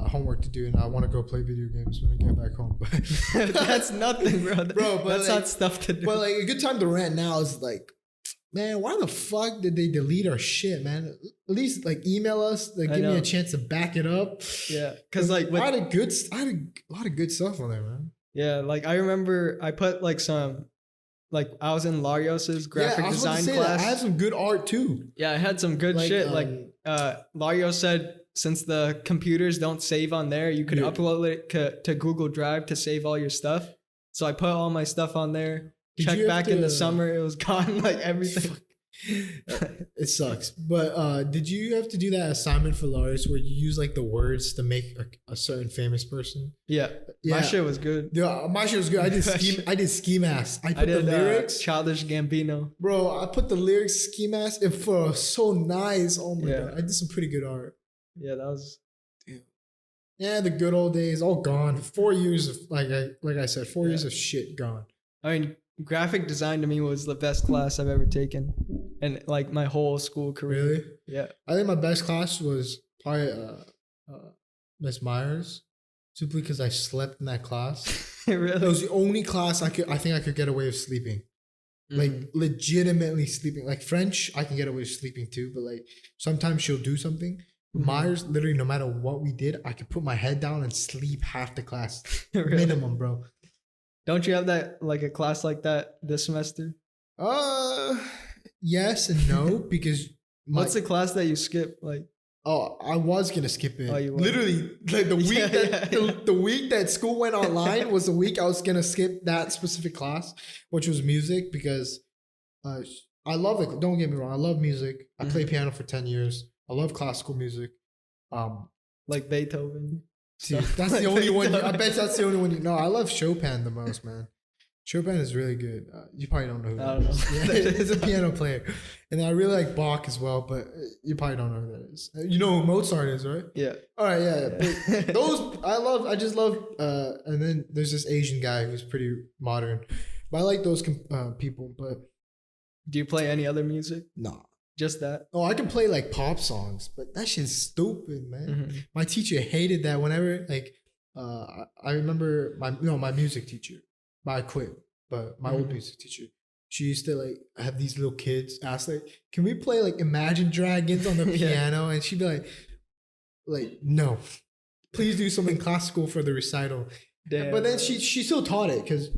homework to do and I want to go play video games when I get back home. That's nothing, bro. But that's not stuff to do. But like a good time to rant now is like, man, why the fuck did they delete our shit, man? At least like email us, like give me a chance to back it up. Yeah, because like I had a lot of good stuff on there, man. Yeah, like I remember I put like some, like I was in Larios's graphic design class. I had some good art too. Yeah, I had some good shit. Like Larios said, since the computers don't save on there, you could upload it to Google Drive to save all your stuff. So I put all my stuff on there. Check back in the summer, it was gone, like everything. It sucks. But did you have to do that assignment for Lars where you use like the words to make a certain famous person? Yeah. My shit was good. Yeah, my shit was good. I did Ski Mask. I put the lyrics. Childish Gambino. Bro, I put the lyrics Ski Mask and for so nice. Oh my god. I did some pretty good art. Yeah, that was yeah, the good old days all gone. 4 years of like I said, 4 years of shit gone. I mean, graphic design to me was the best class I've ever taken, and like my whole school career. Really? Yeah. I think my best class was probably Miss Myers, simply because I slept in that class. Really? It was the only class I think I could get away with sleeping. Like legitimately sleeping. Like French, I can get away with sleeping too, but like sometimes she'll do something. Myers, literally, no matter what we did, I could put my head down and sleep half the class. Really? Minimum, bro. Don't you have that like a class like that this semester? Yes and no, because What's the class that you skip? Like, I was gonna skip it. Oh, you were? Literally, like the week Yeah. the week that school went online was the week I was gonna skip that specific class, which was music, because I love it. Don't get me wrong, I love music. I played piano for 10 years. I love classical music. like Beethoven. See, that's the only one. I bet that's the only one you know. I love Chopin the most, man. Chopin is really good. You probably don't know who that is. Yeah, he's a piano player. And I really like Bach as well, but you probably don't know who that is. You know who Mozart is, right? Yeah. All right, yeah. But those, I just love, and then there's this Asian guy who's pretty modern. But I like those people, but. Do you play any other music? Nah. Just that? Oh, I can play like pop songs, but that shit's stupid, man. Mm-hmm. My teacher hated that whenever, like, I remember my music teacher. But I quit. But my old music teacher, she used to like have these little kids ask like, "Can we play like Imagine Dragons on the piano?" And she'd be like, "No, please do something classical for the recital." Damn. But then she still taught it because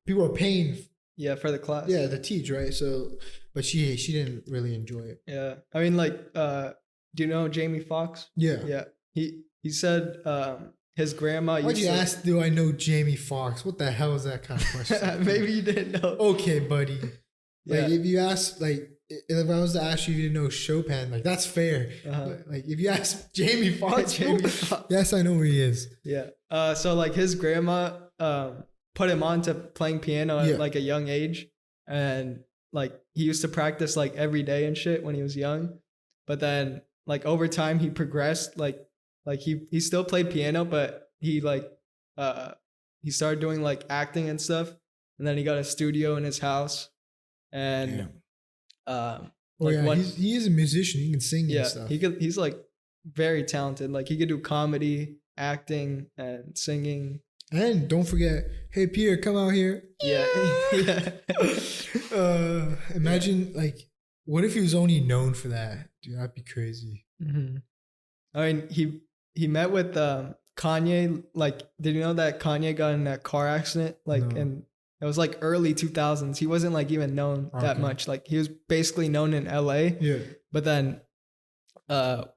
people are paying. Yeah, for the class. Yeah, to teach, right? So, but she didn't really enjoy it. Yeah, I mean, like, do you know Jamie Foxx? Yeah. Yeah. He said his grandma. Why'd you ask? Do I know Jamie Foxx? What the hell is that kind of question? Maybe you didn't know. Okay, buddy. Like Yeah. if you ask, like if I was to ask you if you didn't know Chopin, like that's fair. But, like if you ask Jamie Foxx, Jamie Foxx. yes, I know who he is. Yeah. So like his grandma put him on to playing piano at like a young age, and like he used to practice like every day and shit when he was young, but then like over time he progressed like he still played piano, but he like he started doing like acting and stuff, and then he got a studio in his house, and he is a musician. He can sing and stuff. he's like very talented. Like he could do comedy, acting, and singing. And don't forget, hey Pierre, come out here. Yeah. Imagine like, what if he was only known for that? Dude, that'd be crazy. Mm-hmm. I mean, he met with Kanye. Like, did you know that Kanye got in a car accident? Like, and it was like early 2000s. He wasn't like even known that much. Like, he was basically known in LA. Yeah. But then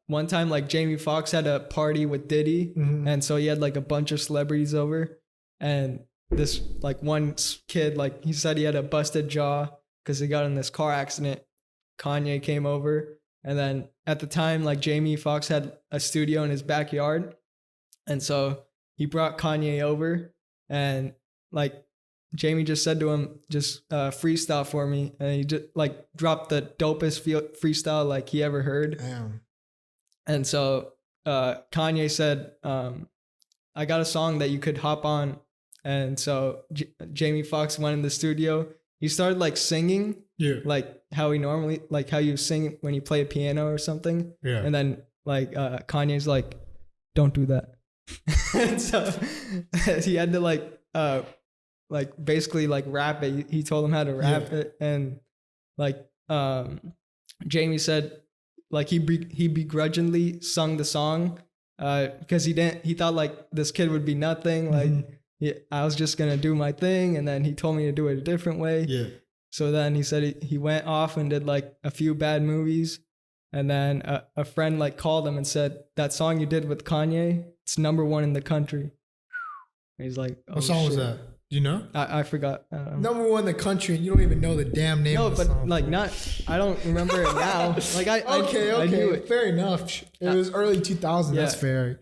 one time, like Jamie Foxx had a party with Diddy, and so he had like a bunch of celebrities over, and this like one kid, like he said he had a busted jaw because he got in this car accident. Kanye came over, and then at the time, like Jamie Foxx had a studio in his backyard, and so he brought Kanye over, and like Jamie just said to him, just freestyle for me, and he just like dropped the dopest freestyle like he ever heard. Damn. And so Kanye said, I got a song that you could hop on. And so Jamie Foxx went in the studio. He started like singing, like how he normally, like how you sing when you play a piano or something. Yeah. And then like Kanye's like, don't do that. And so he had to like basically like rap it. He told him how to rap it. And like Jamie said, like he begrudgingly sung the song because he thought like this kid would be nothing. Like I was just gonna do my thing, and then he told me to do it a different way. Yeah. So then he said he went off and did like a few bad movies, and then a friend like called him and said, that song you did with Kanye, it's #1 in the country. And he's like, oh, what song was that? Do you know? I forgot. #1 in the country, and you don't even know the damn name of the song. No, but I don't remember it now. Like I knew it. Fair enough. It was early 2000. That's fair.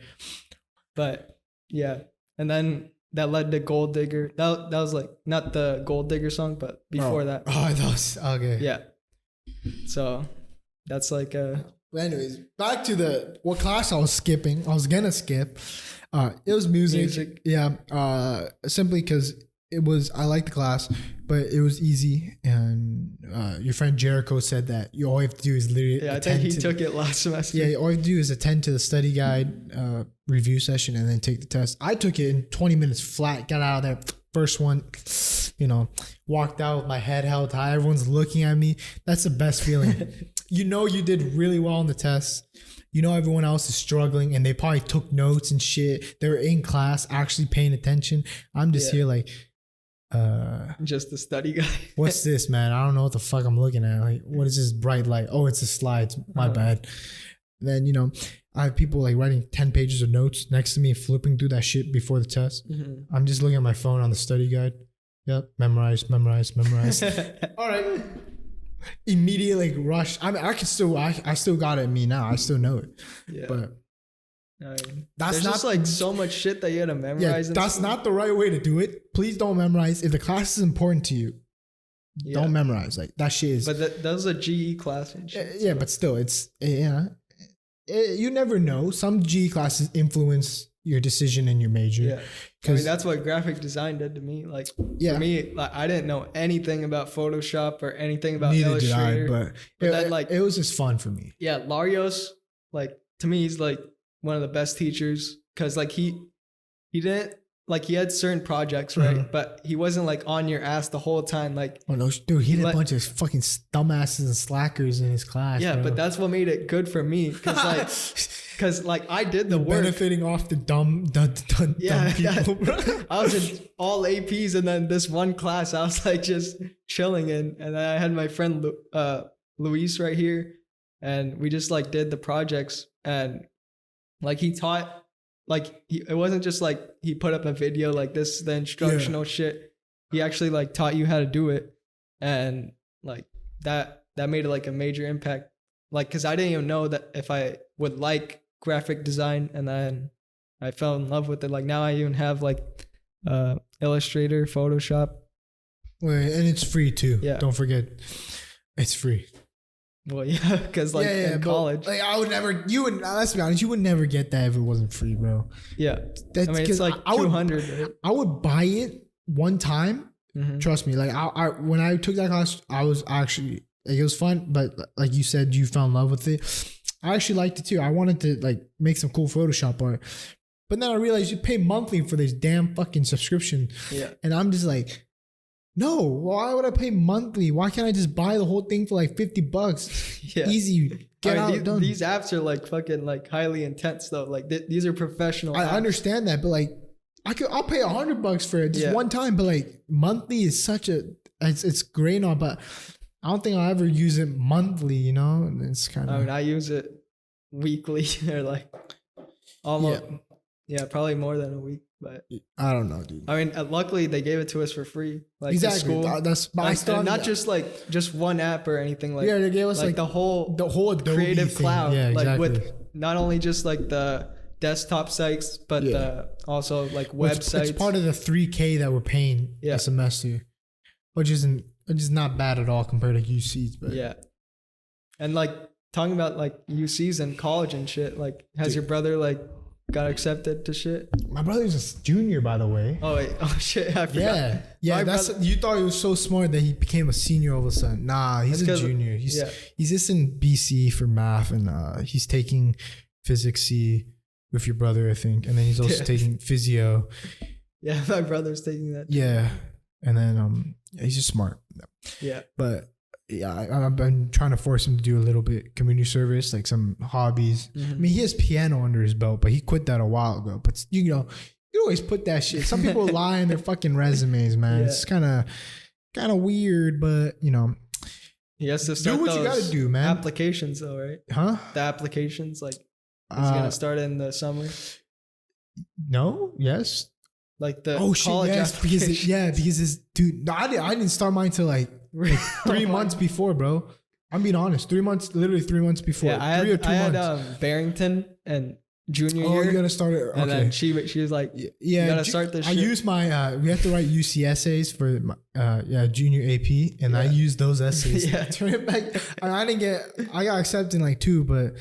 But yeah, and then that led to Gold Digger. That was like not the Gold Digger song, but before that. Oh, that was okay. Yeah. So that's like But anyways, back to what class I was skipping. I was gonna skip. It was music. Yeah. Simply because I liked the class, but it was easy. And your friend Jericho said that all you have to do is literally I think he took it last semester. Yeah, all you have to do is attend to the study guide review session and then take the test. I took it in 20 minutes flat, got out of there, first one, walked out with my head held high. Everyone's looking at me. That's the best feeling. You did really well on the test. Everyone else is struggling and they probably took notes and shit. They're in class actually paying attention. I'm just here like, just the study guy. What's this, man? I don't know what the fuck I'm looking at. Like, what is this bright light? Oh, it's the slides. My bad. And then, I have people like writing 10 pages of notes next to me, flipping through that shit before the test. Mm-hmm. I'm just looking at my phone on the study guide. Yep. Memorize. All right. Immediately like rush. I mean, I still got it in me now. I still know it. Yeah. But that's not just like so much shit that you had to memorize. Yeah, that's not the right way to do it. Please don't memorize. If the class is important to you, don't memorize. Like that shit is. But that was a GE class and shit. Yeah, but still, it's you never know. Some GE classes influence your decision in your major. Yeah. Because that's what graphic design did to me. Like for me, like I didn't know anything about Photoshop or anything about Illustrator. Did I, but then, like it was just fun for me. Yeah, Larios, like to me, he's like one of the best teachers because like he didn't like he had certain projects, right? Mm-hmm. But he wasn't like on your ass the whole time. Like, oh no, dude, he had a bunch of fucking dumbasses and slackers in his class. Yeah, bro. But that's what made it good for me because like I did the work. Benefiting off the dumb people, bro. I was in all APs, and then this one class, I was like just chilling in, and I had my friend Luis right here, and we just like did the projects, and like he taught. Like it wasn't just like he put up a video like this is the instructional shit. He actually like taught you how to do it, and like that made it like a major impact. Like because I didn't even know that if I would like graphic design, and then I fell in love with it. Like now I even have like Illustrator, Photoshop. Wait, and it's free too. Yeah, don't forget, it's free. Well, yeah, because like in college, like let's be honest, you would never get that if it wasn't free, bro. Yeah, I mean it's like 200. Right? I would buy it one time. Mm-hmm. Trust me, like I when I took that class, I was actually like it was fun, but like you said, you fell in love with it. I actually liked it too. I wanted to like make some cool Photoshop art, but then I realized you pay monthly for this damn fucking subscription. Yeah, and I'm just like. No, why would I pay monthly? Why can't I just buy the whole thing for like $50? Yeah. Easy, done. These apps are like fucking like highly intense though. Like these are professional. I understand that, but like I'll pay $100 for it just one time. But like monthly is it's great and all, but I don't think I'll ever use it monthly. It's kind of. I mean, I use it weekly or like almost. Yeah, probably more than a week. But I don't know, dude. I mean, luckily they gave it to us for free. Like exactly. School. Not just one app or anything like. Yeah, they gave us like the whole Adobe Creative thing. Cloud. Yeah, exactly. Like with not only just like the desktop sites, but also like websites. It's part of the $3,000 that we're paying a semester, which is not bad at all compared to UCs. But yeah, and like talking about like UCs and college and shit. Like, has your brother like got accepted to shit? My brother's a junior, by the way. Oh wait, shit, I forgot. Yeah. You thought he was so smart that he became a senior all of a sudden. Nah, he's a junior. He's just in BC for math, and he's taking physics C with your brother, I think, and then he's also taking physio. Yeah, my brother's taking that. Yeah, and then he's just smart. Yeah, but. Yeah, I've been trying to force him to do a little bit community service, like some hobbies. Mm-hmm. I mean, he has piano under his belt, but he quit that a while ago. But you always put that shit. Some people lie in their fucking resumes, man. Yeah. It's kind of weird, but he has to start do what you got to do, man. Applications, though, right? Huh? The applications, like, he's gonna start in the summer. No. Yes. Like the college applications. Because this dude. No, I didn't start mine till like 3 months before, bro. I'm being honest. 3 months, literally 3 months before. Yeah, I had Barrington and junior year. Oh, you gotta start it. Okay. And then she was like, you gotta start this shit. I used my, we have to write UC essays for my, junior AP, and I used those essays. Turn it back. I got accepted in like 2, but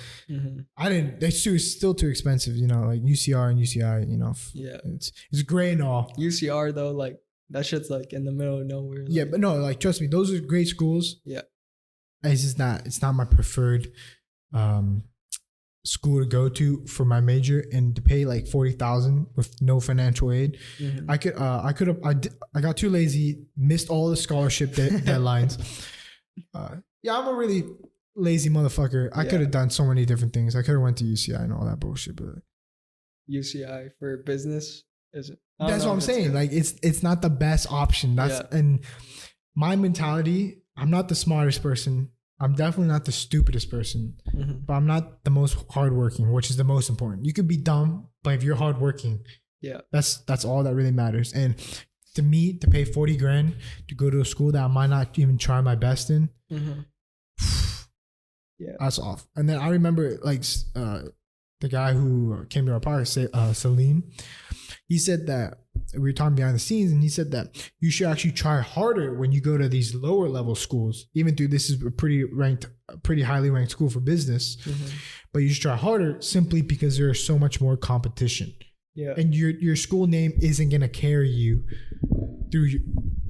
I didn't, they're still too expensive, like UCR and UCI, Yeah. It's great and all. UCR though, like, That shit's like in the middle of nowhere. Yeah, but no, like trust me, those are great schools. Yeah. It's not my preferred school to go to for my major, and to pay like 40,000 with no financial aid. Mhm. I got too lazy, missed all the scholarship deadlines. Yeah, I'm a really lazy motherfucker. I could have done so many different things. I could have went to UCI and all that bullshit, but UCI for business is it? that's what I'm saying. Good. Like it's not the best option. And my mentality, I'm not the smartest person. I'm definitely not the stupidest person, but I'm not the most hardworking, which is the most important. You could be dumb, but if you're hardworking, that's all that really matters. And to me, to pay 40 grand to go to a school that I might not even try my best in, that's off. And then I remember like the guy who came to our park, Salim, he said that we were talking behind the scenes, and he said that you should actually try harder when you go to these lower level schools, even though this is a pretty highly ranked school for business, but you should try harder simply because there's so much more competition. Yeah. And your school name isn't going to carry you through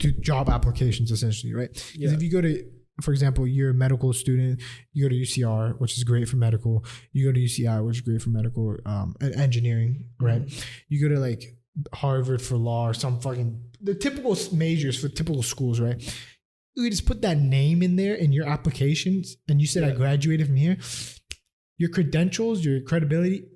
to job applications, essentially, right? Because if you go to, for example, you're a medical student, you go to UCR, which is great for medical. You go to UCI, which is great for medical, and engineering, right? You go to like Harvard for law or some the typical majors for typical schools, right? You just put that name in there in your applications, and you said I graduated from here. Your credentials, your credibility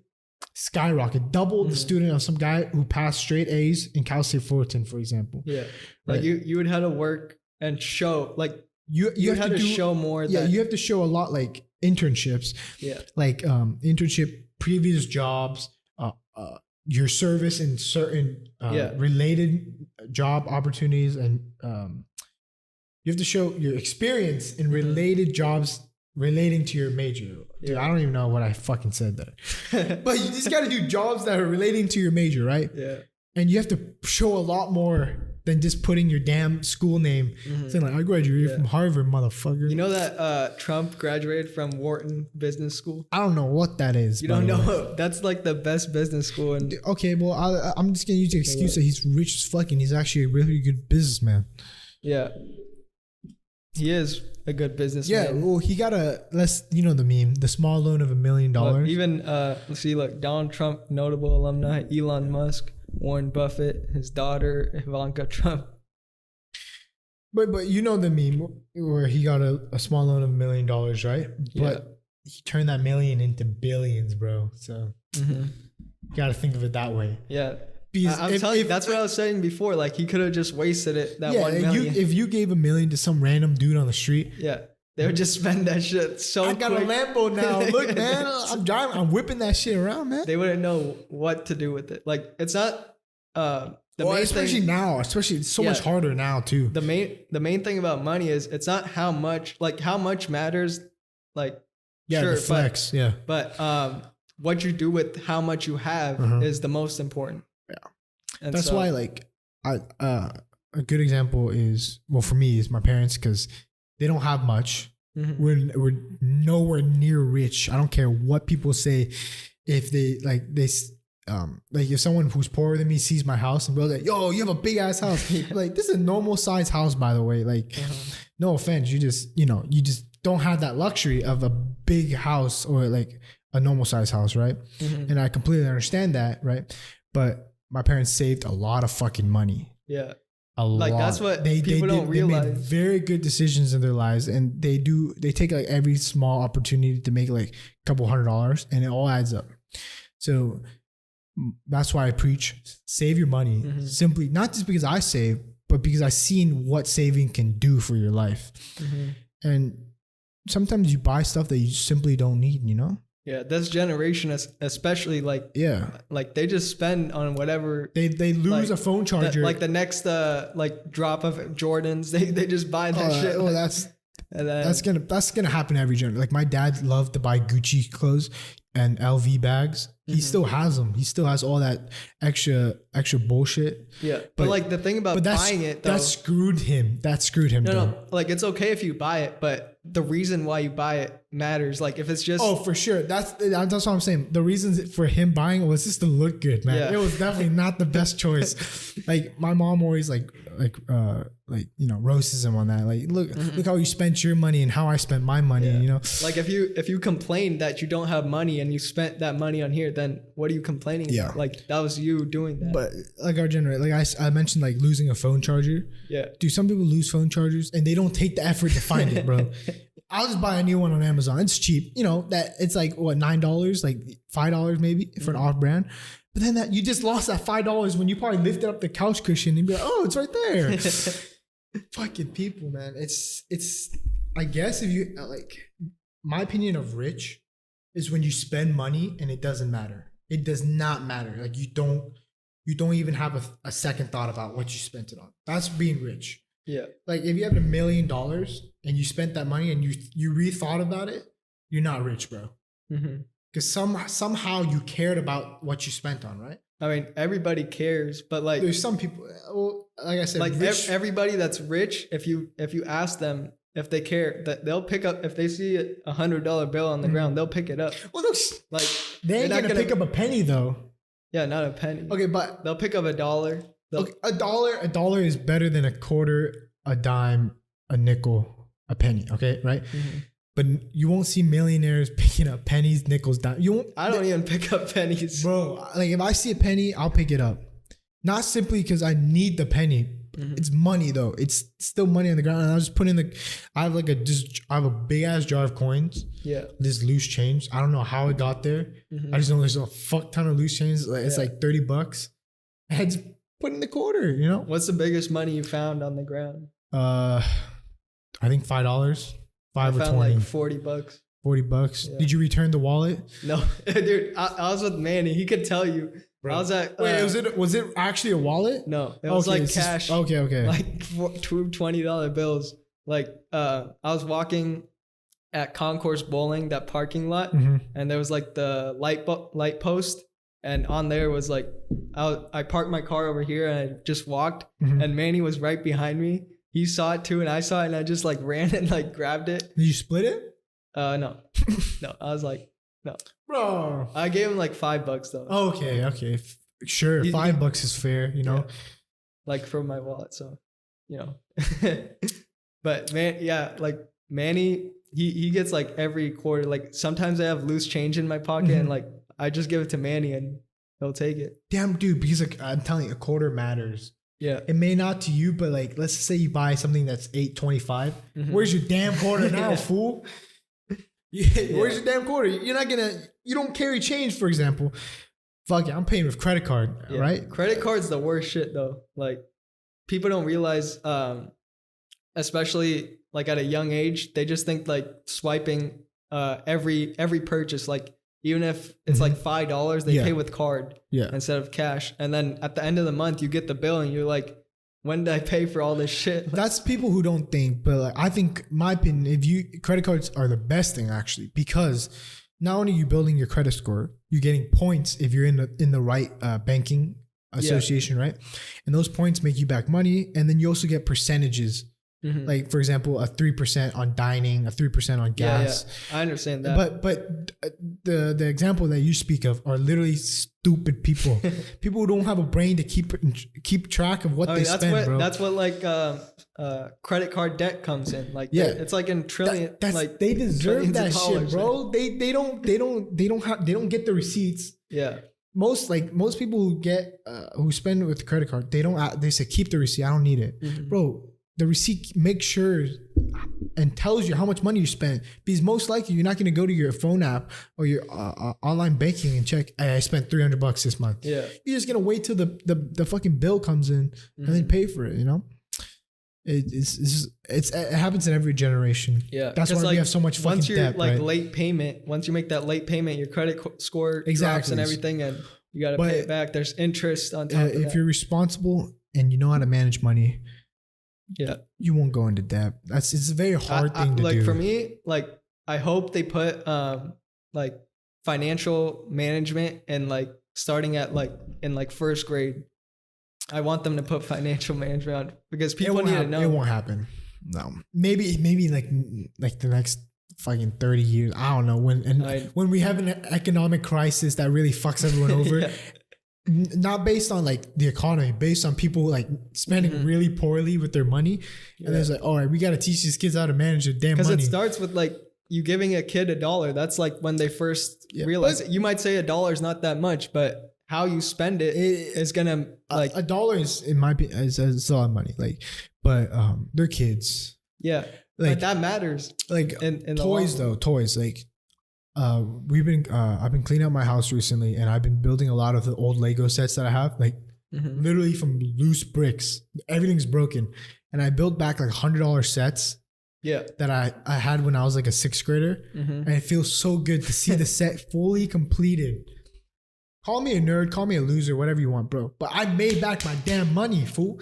skyrocket, double the student of some guy who passed straight A's in Cal State Fullerton, for example. Yeah, like you would have to work and show like. You have to show more. Yeah, you have to show a lot, like internships. Yeah, like internship, previous jobs, your service in certain related job opportunities, and you have to show your experience in related jobs relating to your major. Dude, I don't even know what I fucking said there, but you just got to do jobs that are relating to your major, right? Yeah, and you have to show a lot more than just putting your damn school name. Saying like, I graduated from Harvard, motherfucker. You know that Trump graduated from Wharton Business School? I don't know what that is. You don't know? That's like the best business school. Okay, well, I'm just going to use the excuse that he's rich as fuck and he's actually a really good businessman. Yeah. He is a good businessman. Yeah, well, he got you know the meme, the small loan of $1 million. Look, even, let's see, look, Donald Trump, notable alumni, Elon Musk, Warren Buffett, his daughter, Ivanka Trump. But you know the meme where he got a small loan of $1 million, right? Yeah. But he turned that million into billions, bro. So you got to think of it that way. Yeah. I'm telling you, that's what I was saying before. Like he could have just wasted it, that $1 million. If you gave $1 million to some random dude on the street. Yeah. They would just spend that shit so quick. I got a Lambo now. Look, man, I'm driving. I'm whipping that shit around, man. They wouldn't know what to do with it. Like it's not especially now. Especially it's so much harder now too. The main thing about money is it's not how much matters. Like the flex. But what you do with how much you have is the most important. Yeah, and that's why like a good example is for me is my parents, because they don't have much. We're nowhere near rich. I don't care what people say. If they like if someone who's poorer than me sees my house and goes like, yo, you have a big ass house. Like this is a normal size house, by the way. Like no offense. You just don't have that luxury of a big house or like a normal size house. Right. And I completely understand that. Right. But my parents saved a lot of fucking money. Yeah. A lot. That's what people don't realize. They made very good decisions in their lives, and they take like every small opportunity to make like a couple $100, and it all adds up. So that's why I preach save your money. Simply not just because I save, but because I've seen what saving can do for your life. And sometimes you buy stuff that you simply don't need, Yeah, this generation, especially like they just spend on whatever they lose a phone charger, like the next drop of Jordans, they just buy that shit. Oh, that's gonna happen every generation. Like my dad loved to buy Gucci clothes and LV bags, He still has them. He still has all that extra bullshit. Yeah. But like the thing about buying it, though, that screwed him. No, like it's okay if you buy it, but the reason why you buy it matters. Like if it's just for sure. That's what I'm saying. The reason for him buying it was just to look good, man. Yeah. It was definitely not the best choice. Like my mom always roasts him on that. Like look how you spent your money and how I spent my money. Yeah. You know, like if you complain that you don't have money and you spent that money on here, then what are you complaining about? Like that was you doing that. But like our generation, like I mentioned, like losing a phone charger. Yeah. Dude, some people lose phone chargers and they don't take the effort to find it, bro. I'll just buy a new one on Amazon. It's cheap. You know, that it's like what, $9, like $5 maybe for an off brand. But then that you just lost that $5 when you probably lifted up the couch cushion and be like, oh, it's right there. Fucking people, man. It's I guess if you like, my opinion of rich is when you spend money and it doesn't matter. It does not matter. Like you don't even have a second thought about what you spent it on. That's being rich. Yeah. Like if you have $1 million and you spent that money and you rethought about it, you're not rich, bro. Because somehow you cared about what you spent on, right? I mean, everybody cares, but like there's some people. Well, like I said, like everybody that's rich, if you ask them if they care, that they'll pick up if they see a $100 bill on the ground, they'll pick it up. Well, look, like they ain't gonna pick up a penny though. Yeah, not a penny. Okay, but they'll pick up $1. Okay, a dollar is better than a quarter, a dime, a nickel, a penny. Okay, right? But you won't see millionaires picking up pennies, nickels, dimes. I don't even pick up pennies, bro. Like if I see a penny, I'll pick it up. Not simply because I need the penny. It's money though. It's still money on the ground. And I'll just put in I have a big ass jar of coins. Yeah. This loose change. I don't know how it got there. I just know there's a fuck ton of loose change. It's like $30. And I just put in the quarter, you know? What's the biggest money you found on the ground? I think $5. I found like $40. $40. Yeah. Did you return the wallet? No, dude. I was with Manny. He could tell you. Bro. I was at. Wait, was it actually a wallet? No, it was like cash. Okay. Like two $20 bills. Like I was walking at Concourse Bowling, that parking lot, and there was like the light post, and on there was like I parked my car over here and I just walked, and Manny was right behind me. He saw it too, and I saw it, and I just like ran and like grabbed it. Did you split it? No. I was like, no, bro. I gave him like $5 though. Okay, sure. $5 is fair, you know. Yeah. Like from my wallet, so you know. But man, yeah, like Manny, he gets like every quarter. Like sometimes I have loose change in my pocket, and like I just give it to Manny, and he'll take it. Damn, dude, because like I'm telling you, a quarter matters. Yeah, it may not to you, but like, let's say you buy something that's $8.25. Where's your damn quarter now, fool? Where's your damn quarter? You don't carry change, for example. Fuck it, I'm paying with credit card, right? Credit card's the worst shit though. Like people don't realize, especially like at a young age, they just think like swiping every purchase, like even if it's like $5, they pay with card instead of cash. And then at the end of the month, you get the bill and you're like, when did I pay for all this shit? That's people who don't think, but like, I think, my opinion, credit cards are the best thing actually, because not only are you building your credit score, you're getting points if you're in the right banking association, right? And those points make you back money, and then you also get percentages. Like for example, a 3% on dining, a 3% on gas. Yeah. I understand that. But the example that you speak of are literally stupid people. People who don't have a brain to keep track of what they spend, bro. That's what like credit card debt comes in. Like it's like in trillion. Like they deserve that shit, bro. They don't get the receipts. Yeah. Most people who get who spend with the credit card, they say keep the receipt. I don't need it, bro. The receipt makes sure and tells you how much money you spent, because most likely you're not going to go to your phone app or your online banking and check, hey, I spent $300 this month. Yeah, you're just going to wait till the fucking bill comes in and then pay for it. You know, it happens in every generation. Yeah, that's why we have so much fucking debt. Once you make that late payment, your credit score drops and everything, and you got to pay it back. There's interest on top of that. If you're responsible and you know how to manage money, you won't go into debt. It's a very hard thing to do. Like for me, like I hope they put like financial management and like starting at like in like first grade. I want them to put financial management on because people need to know. It won't happen. No, maybe like the next fucking 30 years. I don't know when we have an economic crisis that really fucks everyone over. Yeah. Not based on like the economy, based on people like spending really poorly with their money. Yeah. And it's like, all right, we got to teach these kids how to manage their damn money. Because it starts with like you giving a kid $1. That's like when they first realize it. You might say $1 is not that much, but how you spend it is gonna like $1 is a lot of money. Like, but they're kids. Yeah, like but that matters. Like in toys though, toys like. I've been cleaning out my house recently and I've been building a lot of the old Lego sets that I have, like literally from loose bricks. Everything's broken. And I built back like $100 sets that I had when I was like a 6th grader. And it feels so good to see the set fully completed. Call me a nerd, call me a loser, whatever you want, bro. But I made back my damn money, fool.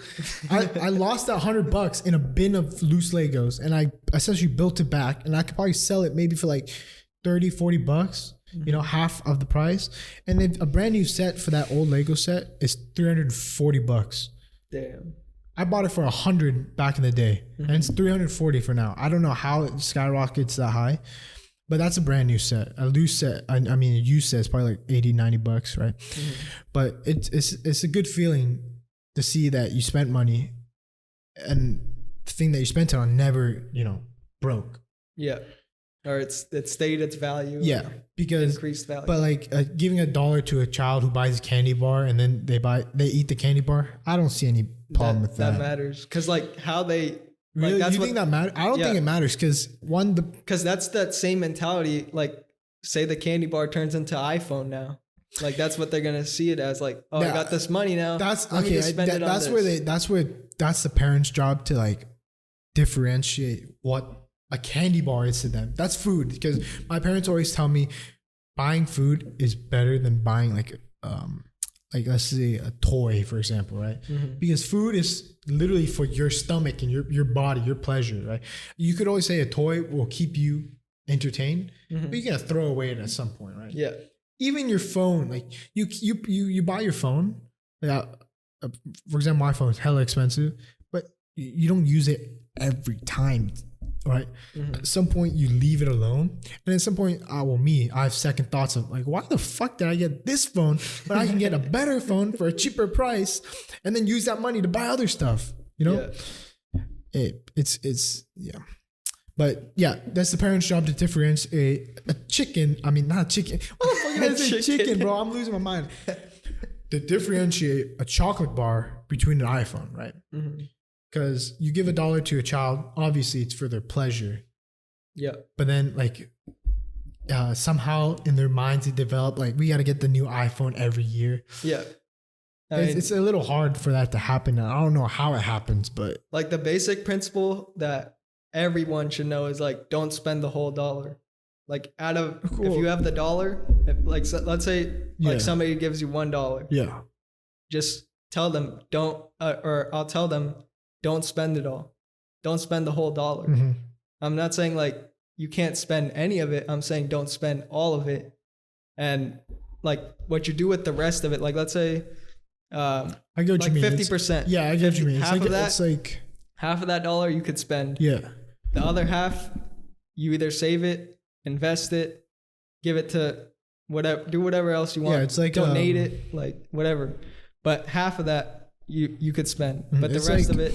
I lost that $100 in a bin of loose Legos and I essentially built it back and I could probably sell it maybe for like $30-$40, you know, half of the price. And then a brand new set for that old Lego set is $340. Damn. I bought it for $100 back in the day and it's $340 for now. I don't know how it skyrockets that high, but that's a brand new set. A loose set, I mean, a used set is probably like $80-$90, right? But it's a good feeling to see that you spent money and the thing that you spent it on never, you know, broke. Yeah. Or it stayed its value. Yeah, because increased value. But like giving $1 to a child who buys a candy bar and then they eat the candy bar, I don't see any problem with that. That matters because like how they really like, you think that matters? I don't think it matters because because that's that same mentality. Like say the candy bar turns into iPhone now. Like that's what they're gonna see it as. Like I got this money now. That's okay. That's the parents' job to like differentiate what a candy bar is to them. That's food because my parents always tell me buying food is better than buying like let's say a toy, for example, right? Because food is literally for your stomach and your body, your pleasure, right? You could always say a toy will keep you entertained, but you're gonna throw away it at some point, right? Yeah. Even your phone, like you buy your phone. Like, for example, my phone is hella expensive, but you don't use it every time. Right. At some point you leave it alone. And at some point, I have second thoughts of like, why the fuck did I get this phone, but I can get a better phone for a cheaper price and then use that money to buy other stuff, you know? Yeah. It's But yeah, that's the parents' job to differentiate a chicken. I mean, not a chicken. What the fuck did I say chicken, bro? I'm losing my mind. To differentiate a chocolate bar between an iPhone, right? Because you give $1 to a child, obviously it's for their pleasure. Yeah. But then like somehow in their minds they develop like we got to get the new iPhone every year. Yeah. It's a little hard for that to happen. I don't know how it happens, but like the basic principle that everyone should know is like don't spend the whole $1. Like if you have the $1, like let's say like somebody gives you $1. Yeah. Just tell them or I'll tell them don't spend it all. Don't spend the whole $1. I'm not saying like you can't spend any of it. I'm saying don't spend all of it. And like what you do with the rest of it, like let's say I get what like you mean. 50%. Yeah, I get what you mean. Half of that $1 you could spend. Yeah. The other half, you either save it, invest it, give it to do whatever else you want. Yeah, it's like donate it, like whatever. But half of that you could spend, but the rest of it.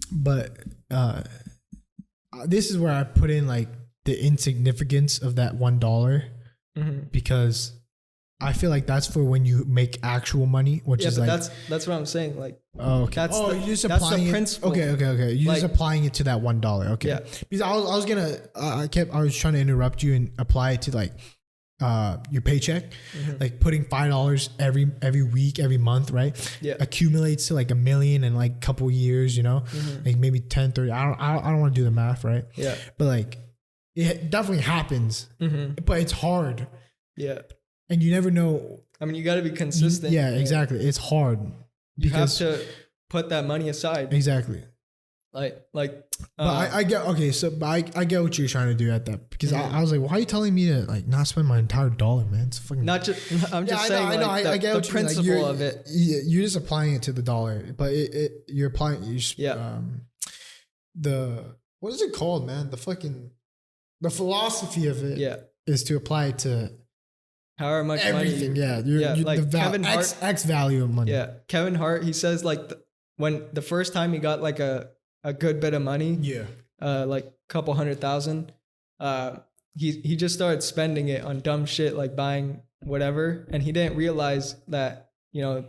But this is where I put in like the insignificance of that $1 because I feel like that's for when you make actual money, which is like that's what I'm saying. Like okay, you're just applying principle. Okay. You're like, just applying it to that $1. Okay, yeah. Because I was trying to interrupt you and apply it to like your paycheck, like putting $5 every week, every month, right? Yeah. Accumulates to like $1 million in like a couple years, you know, like maybe 10, 30. I don't want to do the math, right? Yeah. But like it definitely happens, but it's hard. Yeah. And you never know. I mean, you got to be consistent. Yeah, exactly. It's hard. You have to put that money aside. Exactly. But I get okay. So, but I get what you're trying to do at that because I was like, why are you telling me to like not spend my entire dollar, man? It's fucking not just. I'm just saying. I get the principle of it. You're just applying it to the dollar, but you're applying. What is it called, man? The philosophy of it is to apply it to however much everything. money. Like Kevin Hart, X value of money. Yeah, Kevin Hart. He says like when the first time he got like a good bit of money. Yeah. Like a couple $100,000. He just started spending it on dumb shit like buying whatever, and he didn't realize that you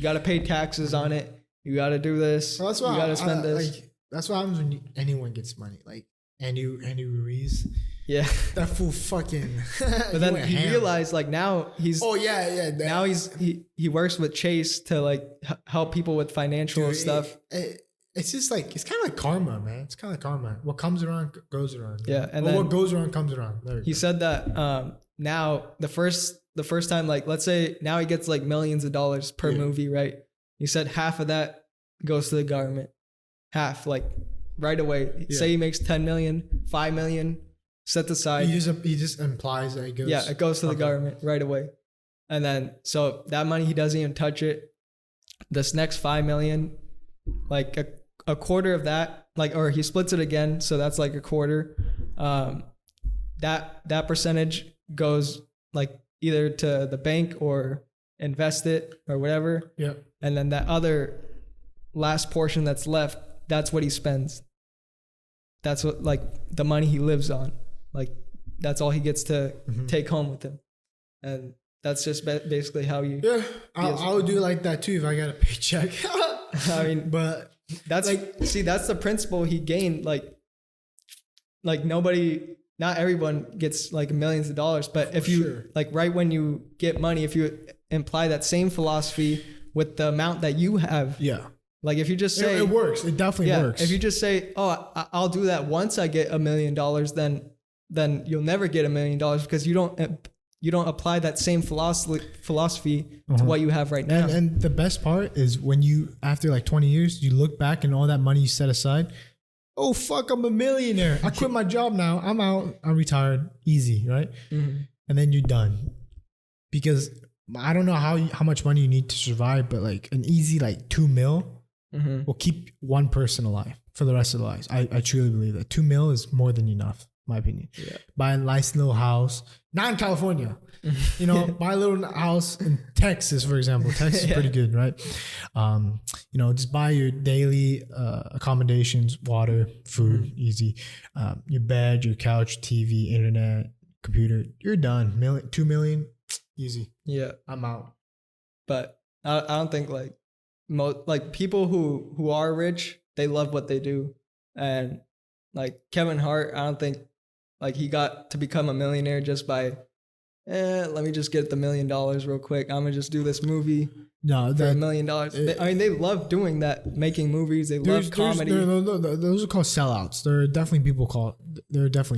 got to pay taxes on it. You got to do this. Well, that's why you got to spend this. Like, that's what happens when anyone gets money. Like Andy Ruiz. Yeah, that fool fucking. But then he realized like now he's. Oh yeah. Now he works with Chase to like help people with financial stuff. It's just like it's kind of like karma, man. It's kind of like karma. What comes around goes around. Yeah, and then what goes around comes around. He said that now the first time, like let's say now he gets like millions of dollars per movie, right? He said half of that goes to the government, half like right away. Yeah. Say he makes 10 million, 5 million. Set aside. He just implies that it goes. Yeah, it goes to the government right away, and then so that money he doesn't even touch it. This next 5 million, like a quarter of that, like or he splits it again, so that's like a quarter. That percentage goes like either to the bank or invest it or whatever. Yeah, and then that other last portion that's left, that's what he spends. That's what like the money he lives on. Like that's all he gets to take home with him, and that's just basically how you. Yeah, I would do it like that too if I got a paycheck. I mean, but that's like that's the principle he gained. Like not everyone gets like millions of dollars, but if you like right when you get money, if you imply that same philosophy with the amount that you have, like if you just say it works, it definitely works. If you just say, oh, I'll do that once I get $1 million, then you'll never get $1 million because you don't apply that same philosophy to what you have right now. And the best part is when you, after like 20 years, you look back and all that money you set aside. Oh, fuck, I'm a millionaire. I quit my job now. I'm out. I'm retired. Easy, right? Mm-hmm. And then you're done. Because I don't know how much money you need to survive, but like an easy like 2 mil will keep one person alive for the rest of their lives. I truly believe that 2 mil is more than enough. My opinion. Yeah. Buy a nice little house, not in California, buy a little house in Texas, for example. Texas is pretty good, right? Just buy your daily accommodations, water, food, easy. Your bed, your couch, TV, internet, computer. You're done. 2 million, easy. Yeah, I'm out. But I don't think like people who are rich, they love what they do, and like Kevin Hart, I don't think. Like he got to become a millionaire just by, let me just get the $1 million real quick. I'm gonna just do this movie for $1 million. They love doing that, making movies. They love comedy. Those are called sellouts. There are definitely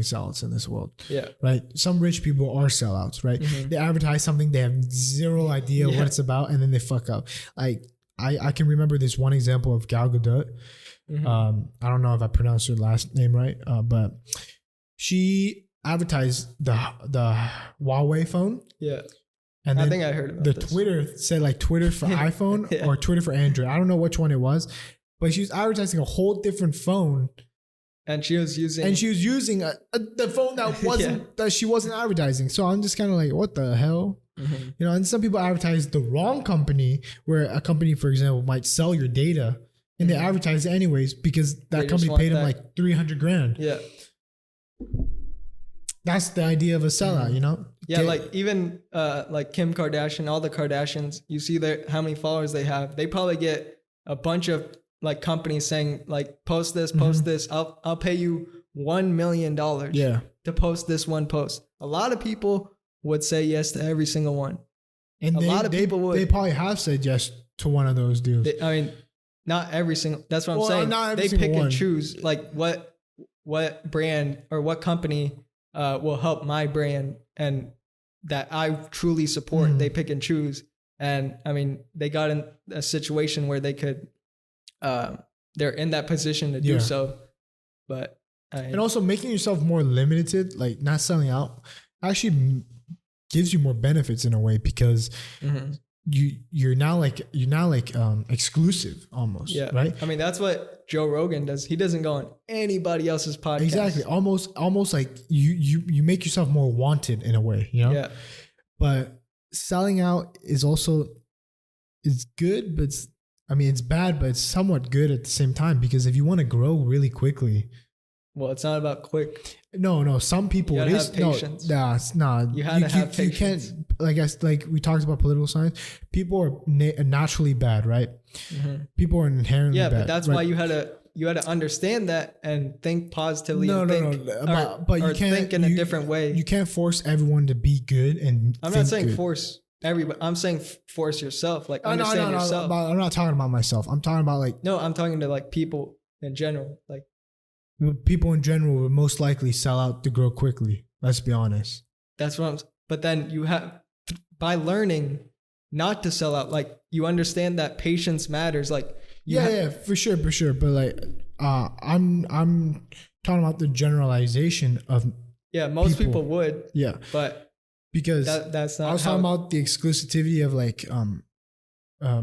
sellouts in this world. Yeah. Right. Some rich people are sellouts. Right. Mm-hmm. They advertise something. They have zero idea what it's about, and then they fuck up. Like I can remember this one example of Gal Gadot. Mm-hmm. I don't know if I pronounced her last name right, but. She advertised the Huawei phone. Yeah. And I think I heard about this. Twitter said like Twitter for iPhone or Twitter for Android. I don't know which one it was, but she was advertising a whole different phone. And she was using the phone that wasn't that she wasn't advertising. So I'm just kind of like, what the hell? Mm-hmm. And some people advertise the wrong company, where a company, for example, might sell your data and they advertise it anyways because that company paid them like $300,000. Yeah. That's the idea of a sellout, Yeah, like even like Kim Kardashian, all the Kardashians, you see how many followers they have. They probably get a bunch of like companies saying like, post this, I'll pay you $1 million to post this one post. A lot of people would say yes to every single one. And a lot of people would. They probably have said yes to one of those deals. Not every single. That's what I'm saying. They pick and choose like what brand or what company will help my brand and that I truly support. Mm-hmm. They pick and choose. And they got in a situation where they could they're in that position to do so. But and also making yourself more limited, like not selling out, actually gives you more benefits in a way, because you're now like exclusive almost. Yeah. Right. I mean, that's what Joe Rogan does. He doesn't go on anybody else's podcast. Exactly. Almost like you make yourself more wanted in a way, you know? Yeah. But selling out is good, but it's bad, but it's somewhat good at the same time, because if you want to grow really quickly. Well, it's not about quick. No. Some people you it is. Patience. No, it's not. You have to have patience. You can't, like we talked about political science. People are naturally bad, right? People are inherently bad. Yeah, but that's why you had to understand that and think positively. No. But you can't think in a different way. You can't force everyone to be good. And I'm not saying force everybody. I'm saying force yourself. Like understand yourself. No, I'm not talking about myself. I'm talking about like. No, I'm talking to like people in general. Like people in general would most likely sell out to grow quickly. Let's be honest. That's what but then you have, by learning not to sell out, like you understand that patience matters. Like for sure. But like, I'm talking about the generalization of most people would. Yeah. But because that's not I was talking about the exclusivity of like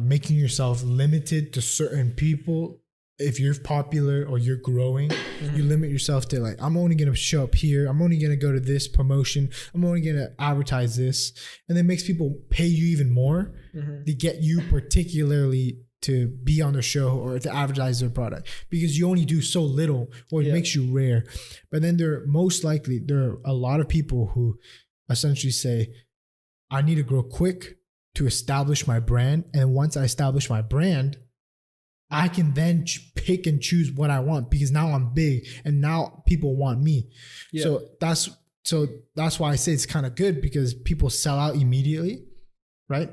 making yourself limited to certain people. If you're popular or you're growing, you limit yourself to like, I'm only going to show up here. I'm only going to go to this promotion. I'm only going to advertise this. And then makes people pay you even more to get you particularly to be on their show or to advertise their product, because you only do so little, or it makes you rare. But then there are a lot of people who essentially say, I need to grow quick to establish my brand. And once I establish my brand, I can then pick and choose what I want, because now I'm big and now people want me. Yeah. So that's why I say it's kind of good, because people sell out immediately, right?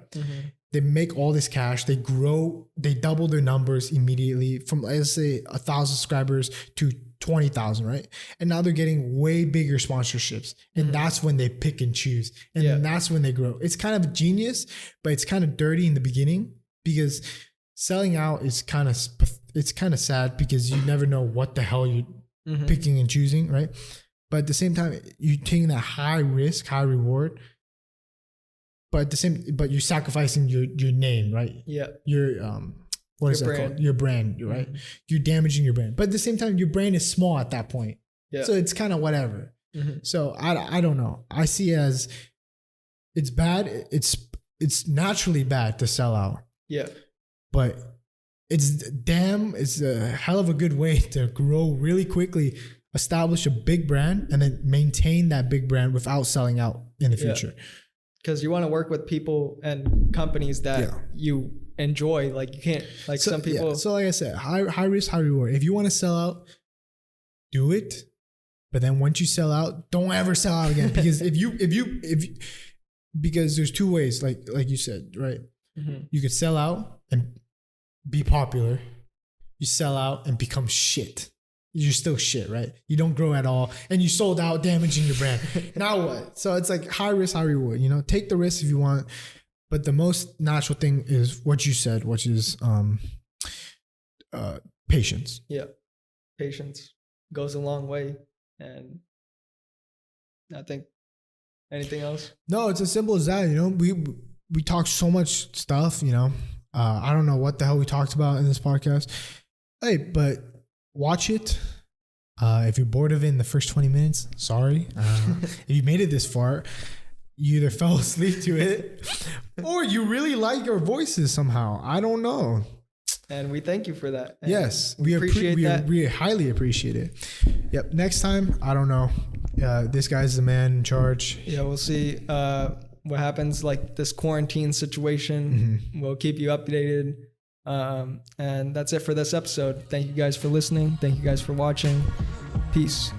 They make all this cash, they grow, they double their numbers immediately from, let's say, 1,000 subscribers to 20,000, right? And now they're getting way bigger sponsorships, and that's when they pick and choose, and that's when they grow. It's kind of genius, but it's kind of dirty in the beginning, because selling out is kind of sad, because you never know what the hell you're picking and choosing, right? But at the same time, you're taking that high risk, high reward, but you're sacrificing your name, right? Yeah. Your what is that called? Your brand, right? You're damaging your brand, but at the same time, your brand is small at that point. Yeah. So it's kind of whatever. So I don't know. I see it as it's bad. It's naturally bad to sell out. Yeah. But it's a hell of a good way to grow really quickly, establish a big brand, and then maintain that big brand without selling out in the future. Because you want to work with people and companies that you enjoy. Like you can't, like some people. So like I said, high risk, high reward. If you want to sell out, do it. But then once you sell out, don't ever sell out again. Because because there's two ways, like you said, right? You could sell out and be popular. You sell out and become shit. You're still shit, right? You don't grow at all, and you sold out, damaging your brand. Now what? So it's like high risk, high reward. You know, take the risk if you want, but the most natural thing is what you said, which is patience. Yeah, patience goes a long way, and I think anything else? No, it's as simple as that. You know, we talk so much stuff. You know. I don't know what the hell we talked about in this podcast. Hey, but watch it. If you're bored of it in the first 20 minutes, sorry. If you made it this far, you either fell asleep to it or you really like our voices somehow. I don't know. And we thank you for that. And yes, we appreciate that. We highly appreciate it. Yep. Next time, I don't know. This guy's the man in charge. Yeah, we'll see. What happens, like this quarantine situation. We'll keep you updated. And that's it for this episode. Thank you guys for listening. Thank you guys for watching. Peace.